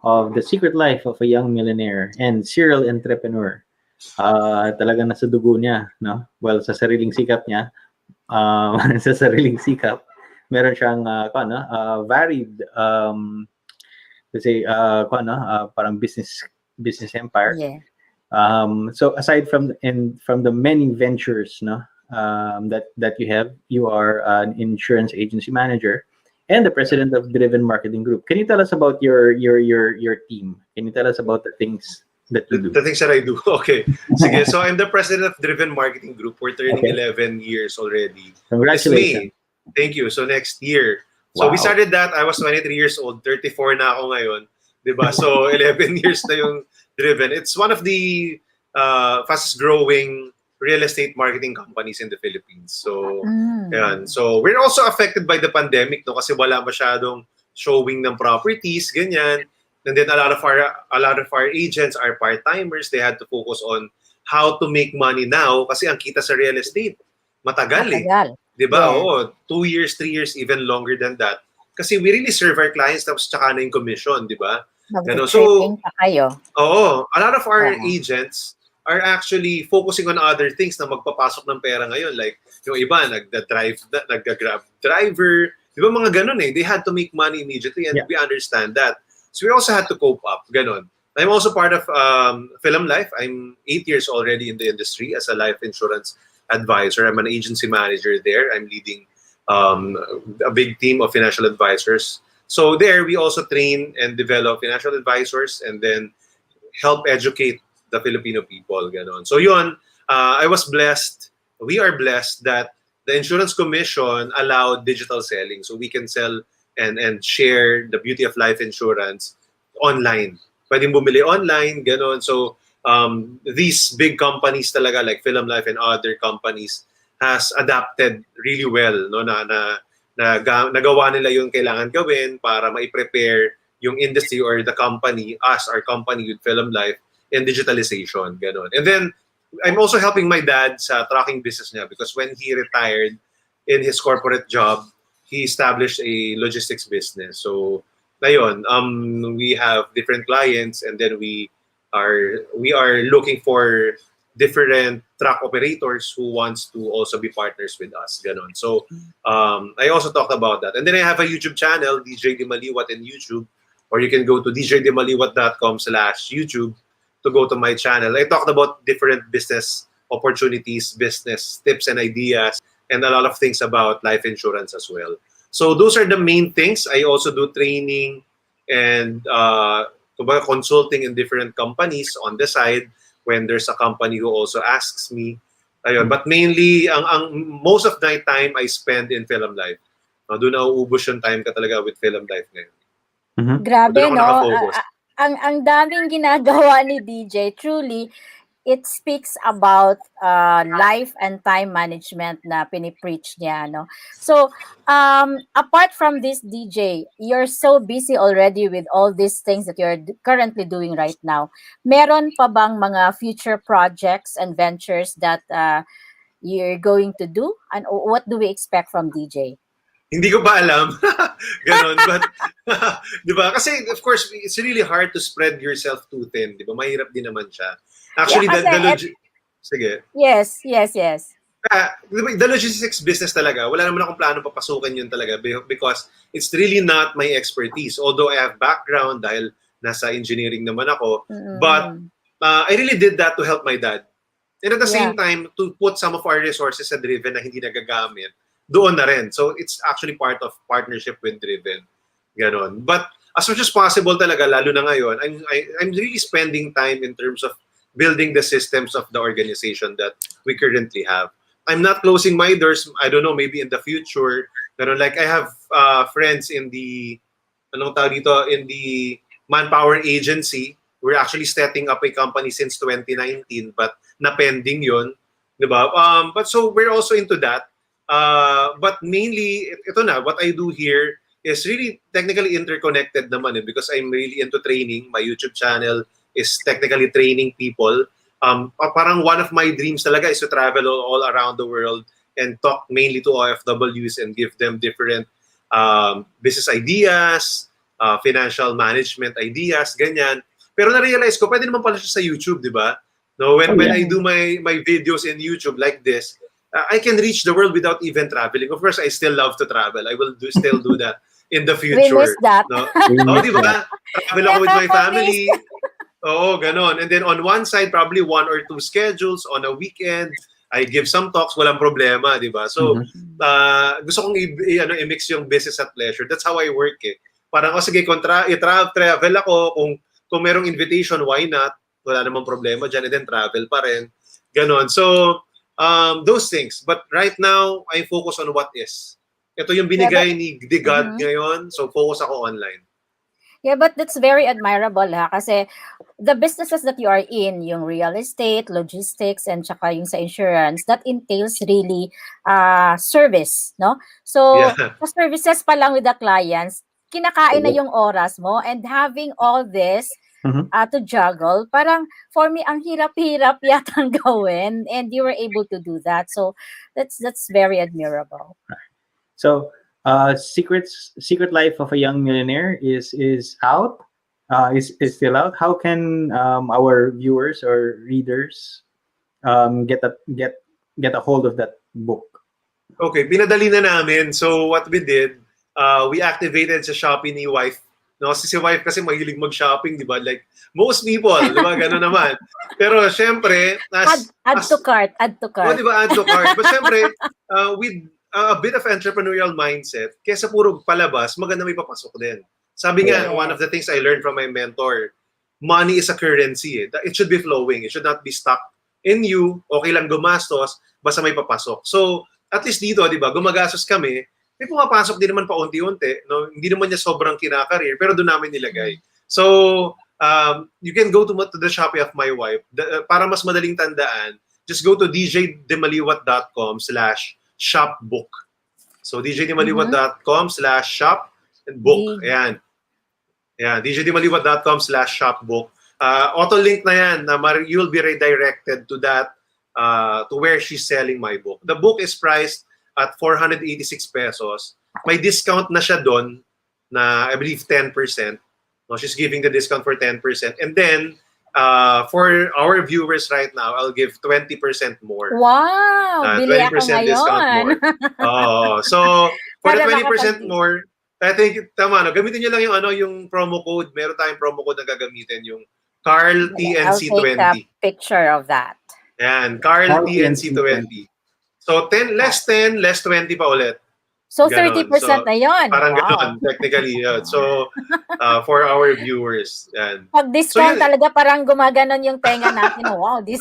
Speaker 14: of The Secret Life of a Young Millionaire and serial entrepreneur. Talagang nasa dugo niya, no? Well, sa sariling sikap niya, meron siyang varied, parang business empire.
Speaker 7: Yeah.
Speaker 14: So aside from the many ventures, no, that you have, you are an insurance agency manager and the president of Driven Marketing Group. Can you tell us about your team? Can you tell us about the things that you do?
Speaker 10: The things that I do. Okay. Sige, so I'm the president of Driven Marketing Group. We're turning 11 years already.
Speaker 14: Congratulations.
Speaker 10: Thank you. So next year. So we started that. I was 23 years old. 34 na ako ngayon. Diba? So 11 years na yung Driven. It's one of the fastest growing real estate marketing companies in the Philippines. So, yan. So, we're also affected by the pandemic, no? Kasi wala masyadong showing ng properties, ganyan. And then a lot of our agents are part-timers. They had to focus on how to make money now kasi ang kita sa real estate matagal. Eh. Diba?
Speaker 7: Yeah.
Speaker 10: Oo, 2 years, 3 years, even longer than that. Kasi we really serve our clients tapos tsaka na yung commission, di ba? Ganun.
Speaker 7: Mag-tripping pa kayo.
Speaker 10: Oo. A lot of our
Speaker 7: Oo.
Speaker 10: agents are actually focusing on other things na magpapasok ng pera ngayon. Like, yung iba, nag-grab driver. Di ba mga ganun eh? They had to make money immediately and we understand that. So we also had to cope up. Ganun. I'm also part of Film Life. I'm 8 years already in the industry as a life insurance advisor. I'm an agency manager there. I'm leading a big team of financial advisors. So there, we also train and develop financial advisors and then help educate the Filipino people. Ganon. So yun, I was blessed. We are blessed that the Insurance Commission allowed digital selling. So we can sell and share the beauty of life insurance online. Pwedeng bumili online, ganon. So these big companies talaga like Film Life and other companies has adapted really well, no, nagawa nila yung kailangan gawin para mai-prepare yung industry or the company, our company with Film Life, in digitalization, ganon. And then I'm also helping my dad sa trucking business niya because when he retired in his corporate job, he established a logistics business. So, ngayon, we have different clients and then we are looking for different truck operators who wants to also be partners with us. Ganon. So, I also talked about that. And then I have a YouTube channel, DJ Dimaliuat in YouTube, or you can go to djdimaliuat.com/YouTube to go to my channel. I talked about different business opportunities, business tips and ideas, and a lot of things about life insurance as well. So those are the main things. I also do training and consulting in different companies on the side when there's a company who also asks me. Ayun. But mainly, most of my time I spend in Film Life. Doon nauubos yung time ka talaga with Film Life ngayon.
Speaker 7: Grabe, no? Ang daming ginagawa ni DJ. Truly, it speaks about life and time management na pinipreach niya, no? So, apart from this, DJ, you're so busy already with all these things that you're currently doing right now. Meron pa bang mga future projects and ventures that you're going to do? And what do we expect from DJ?
Speaker 10: Hindi ko pa alam. Ganon. But, di ba? Kasi, of course, it's really hard to spread yourself too thin. Di ba? Mahirap din naman siya. Actually, sige.
Speaker 7: Yes.
Speaker 10: The logistics business talaga, wala naman akong plano papasukin yun talaga because it's really not my expertise. Although I have background dahil nasa engineering naman ako. But I really did that to help my dad. And at the same time, to put some of our resources sa Driven na hindi nagagamit, doon na rin. So it's actually part of partnership with Driven. Ganon. But as much as possible talaga, lalo na ngayon, I'm really spending time in terms of building the systems of the organization that we currently have. I'm not closing my doors. I don't know, maybe in the future. Ganon. Like I have friends in the, in the manpower agency. We're actually setting up a company since 2019, but na-pending yun. Diba? But so we're also into that. But mainly, what I do here is really technically interconnected naman because I'm really into training. My YouTube channel is technically training people. Parang one of my dreams talaga is to travel all around the world and talk mainly to OFWs and give them different business ideas, financial management ideas, ganyan. Pero na-realize ko, pwede naman pala siya sa YouTube, di ba? No, when I do my videos in YouTube like this, I can reach the world without even traveling. Of course, I still love to travel. I will still do that in the future.
Speaker 7: We miss that.
Speaker 10: No? Di ba? Travel ako with my family. Oo, ganon. And then on one side, probably 1 or 2 schedules. On a weekend, I give some talks. Walang problema, di ba? So, gusto kong i-mix yung business at pleasure. That's how I work eh. Parang, sige, i-travel ako. Kung merong invitation, why not? Wala namang problema dyan. And then travel pa rin. Ganon. So, those things. But right now, I focus on what is. Ito yung binigay ni God ngayon. So, focus ako online.
Speaker 7: Yeah, but that's very admirable ha. Kasi the businesses that you are in, yung real estate, logistics, and tsaka yung sa insurance, that entails really service, no? So, sa services pa lang with the clients, kinakain na yung oras mo and having all this to juggle, parang for me ang hirap-hirap yatang gawin and you were able to do that. So that's very admirable.
Speaker 14: So Secret Life of a Young Millionaire is out. Is still out. How can our viewers or readers get a hold of that book?
Speaker 10: Okay, pinadali na namin. So what we did, we activated sa Shopee ni wife. No, si wife kasi mahilig mag-shopping, di ba? Like most people, di ba? Gano'n naman. Pero syempre,
Speaker 7: add to cart.
Speaker 10: Oh, di ba? Add to cart. But syempre, with a bit of entrepreneurial mindset, kesa puro palabas, maganda may papasok din. Sabi nga, one of the things I learned from my mentor, money is a currency. It should be flowing. It should not be stuck in you. Okay lang gumastos, basta may papasok. So, at least dito, di ba, gumagastos kami, may pumapasok din naman paunti-unti. No? Hindi naman niya sobrang kinakareer, pero doon namin nilagay. So, you can go to the Shopee of my wife. Para mas madaling tandaan, just go to djdimaliuat.com/shopbook. So, djdimaliuat.com/shop and book. Ayan. Ayan, djdimaliuat.com/shopbook. Auto-link na yan. You'll be redirected to that, to where she's selling my book. The book is priced at 486 pesos. May discount na siya doon na I believe 10%. No, she's giving the discount for 10%. And then for our viewers right now, I'll give 20% more.
Speaker 7: Wow! Bili ako
Speaker 10: 20% discount more. So for the 20% more, I think tama no, gamitin niyo lang yung promo code. Meron tayong promo code na gagamitin, yung CarlTNC20.
Speaker 7: I'll take a picture of that.
Speaker 10: Yan, CarlTNC20. So 10 less 10 less 20 pa ulit.
Speaker 7: So ganon. 30% na yun.
Speaker 10: Parang ganon, technically. So for our viewers. Yan.
Speaker 7: Pag discount talaga parang gumaganon yung tenga natin. Wow, this.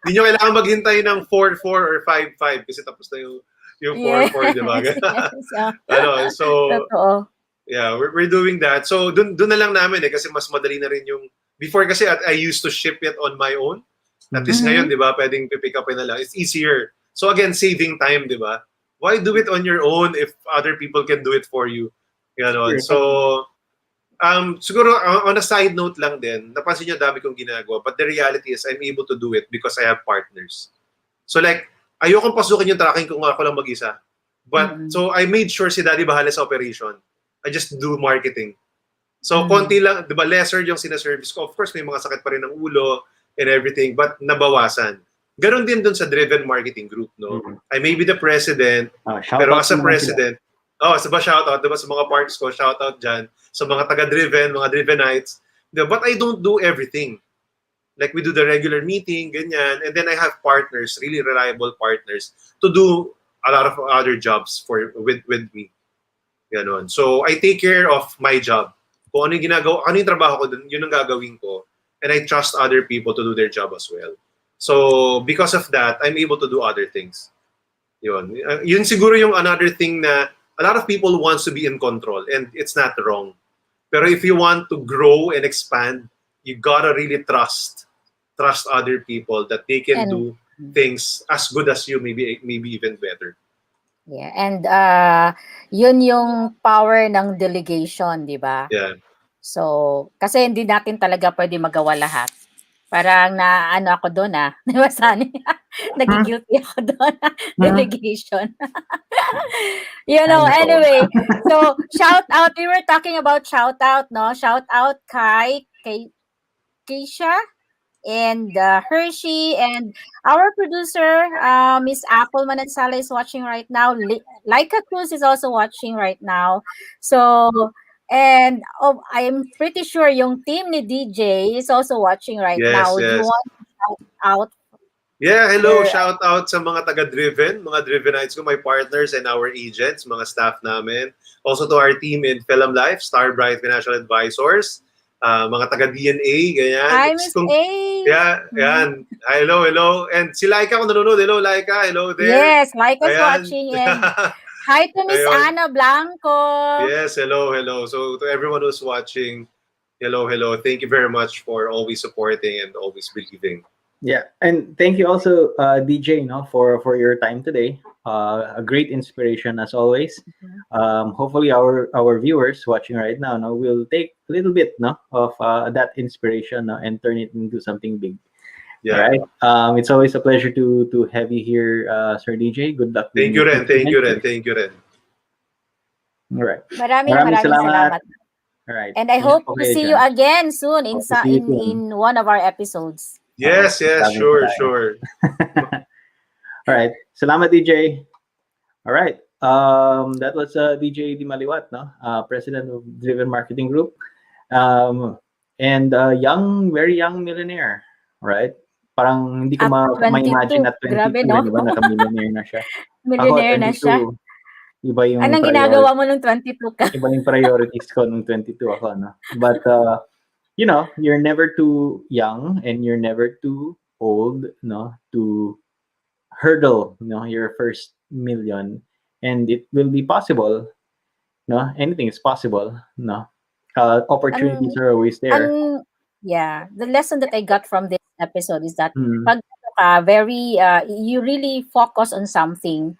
Speaker 10: Hindi nyo kailangan maghintay ng 4-4 or 5-5 kasi tapos na yung 4-4, di ba? So yeah, we're doing that. So dun na lang namin kasi mas madali na rin yung before kasi I used to ship it on my own. At least ngayon, di ba, pwedeng pick up na lang. It's easier. So again, saving time, di ba? Why do it on your own if other people can do it for you? Ganon. So, siguro on a side note lang din, napansin niyo dami kong ginagawa, but the reality is I'm able to do it because I have partners. So like, ayokong pasukin yung tracking kung ako lang mag-isa. But, so I made sure si Daddy bahala sa operation. I just do marketing. So, konti lang, di ba, lesser yung sinaservice ko. Of course, may mga sakit pa rin ng ulo, and everything, but nabawasan. Ganon din dun sa Driven Marketing Group, no? I may be the president, pero as a president, shoutout, diba sa mga parts ko, shoutout dyan, sa mga taga-Driven, mga Drivenites, diba? But I don't do everything. Like we do the regular meeting, ganyan, and then I have partners, really reliable partners, to do a lot of other jobs with me. Ganon. So I take care of my job. Kung ano yung ginagawa, ano yung trabaho ko dun, yun ang gagawin ko. And I trust other people to do their job as well. So because of that, I'm able to do other things. Yun siguro yung another thing na a lot of people wants to be in control, and it's not wrong. Pero if you want to grow and expand, you gotta really trust other people that they can do things as good as you, maybe even better.
Speaker 7: Yeah, and yun yung power ng delegation, di ba?
Speaker 10: Yeah.
Speaker 7: So, kasi hindi natin talaga pwede magawa lahat. Parang ako doon di ba, Sonny? Nagigilty ako doon. Delegation. Anyway. So, shout out. We were talking about shout out, no? Shout out kay Keisha and Hershey, and our producer, Miss Apple Manansala is watching right now. Laika Cruz is also watching right now. So, and I'm pretty sure yung team ni DJ is also watching right now.
Speaker 10: Yes.
Speaker 7: You want to shout out?
Speaker 10: Yeah, hello. Shout out sa mga taga-Driven, mga Drivenites ko, my partners and our agents, mga staff namin. Also to our team in Film Life, Starbright Financial Advisors, mga taga-DNA, ganyan.
Speaker 7: Hi, Miss A.
Speaker 10: Yeah, yan. Hello. And si Laika kung nanonood. Hello, Laika. Hello there.
Speaker 7: Yes, Laika's watching. And hi to Miss Ana Blanco.
Speaker 10: Yes, hello. So to everyone who's watching, hello. Thank you very much for always supporting and always believing.
Speaker 14: Yeah, and thank you also, DJ, for your time today. A great inspiration as always. Hopefully, our viewers watching right now, will take a little bit, of that inspiration, and turn it into something big.
Speaker 10: Yeah.
Speaker 14: Right. It's always a pleasure to have you here, Sir DJ. Good luck.
Speaker 10: Thank you, Ren.
Speaker 14: Alright.
Speaker 7: Maraming salamat.
Speaker 14: Alright.
Speaker 7: And I
Speaker 14: Ingat
Speaker 7: hope
Speaker 14: po
Speaker 7: to
Speaker 14: kayo
Speaker 7: see
Speaker 14: dyan.
Speaker 7: you again soon
Speaker 14: Hope to see you soon.
Speaker 7: in one of our episodes.
Speaker 10: Yes, sure.
Speaker 14: Alright. Salamat, DJ. Alright. That was DJ Dimaliuat, no? President of Driven Marketing Group. And very young millionaire, right? Parang hindi ko ma-imagine at 22,
Speaker 7: Grabe, no?
Speaker 14: di ba? Naka-millionaire na siya.
Speaker 7: Millionaire na siya.
Speaker 14: Iba yung
Speaker 7: Anong ginagawa mo nung 22 ka?
Speaker 14: Iba yung priorities ko nung 22 ako, no? But, you're never too young and you're never too old, no? To hurdle, your first million. And it will be possible, no? Anything is possible, no? Opportunities are always there.
Speaker 7: The lesson that I got from this episode is that pag you really focus on something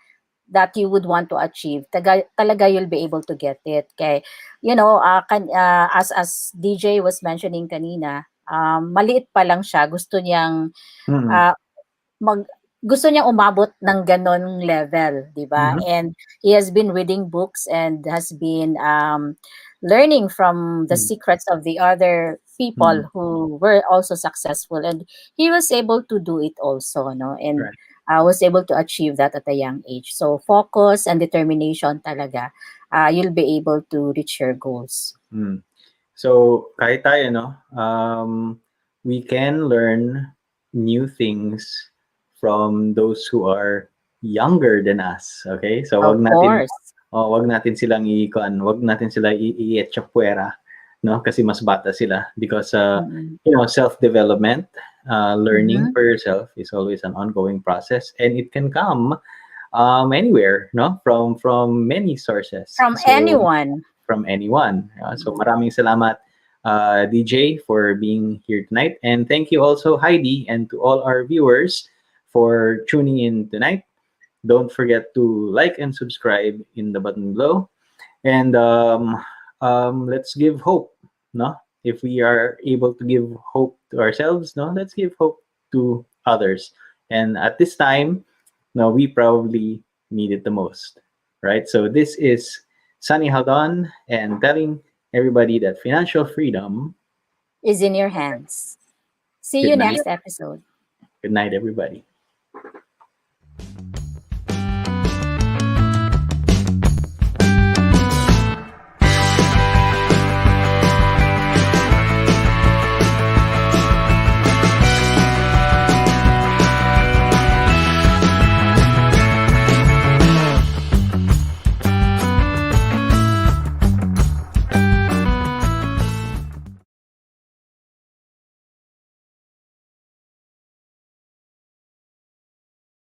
Speaker 7: that you would want to achieve, talaga you'll be able to get it. Okay, as DJ was mentioning kanina, maliit pa lang siya, gusto niyang gusto niyang umabot ng ganon level, di ba? And he has been reading books and has been learning from the secrets of the other people who were also successful, and he was able to do it also, no? And was able to achieve that at a young age. So focus and determination talaga, you'll be able to reach your goals.
Speaker 14: So kahit tayo, no, we can learn new things from those who are younger than us. Okay, so wag natin silang wag natin sila i-etchapuera, no, kasi mas bata sila, because self-development, learning for yourself is always an ongoing process, and it can come anywhere, no, from many sources,
Speaker 7: from anyone.
Speaker 14: So maraming salamat, DJ, for being here tonight, and thank you also, Haydee, and to all our viewers for tuning in tonight. Don't forget to like and subscribe in the button below, and let's give hope, no? If we are able to give hope to ourselves, no, let's give hope to others. And at this time, no, we probably need it the most, right? So this is Sonny Jaldon, and telling everybody that financial freedom
Speaker 7: is in your hands. See you next episode.
Speaker 14: Good night, everybody.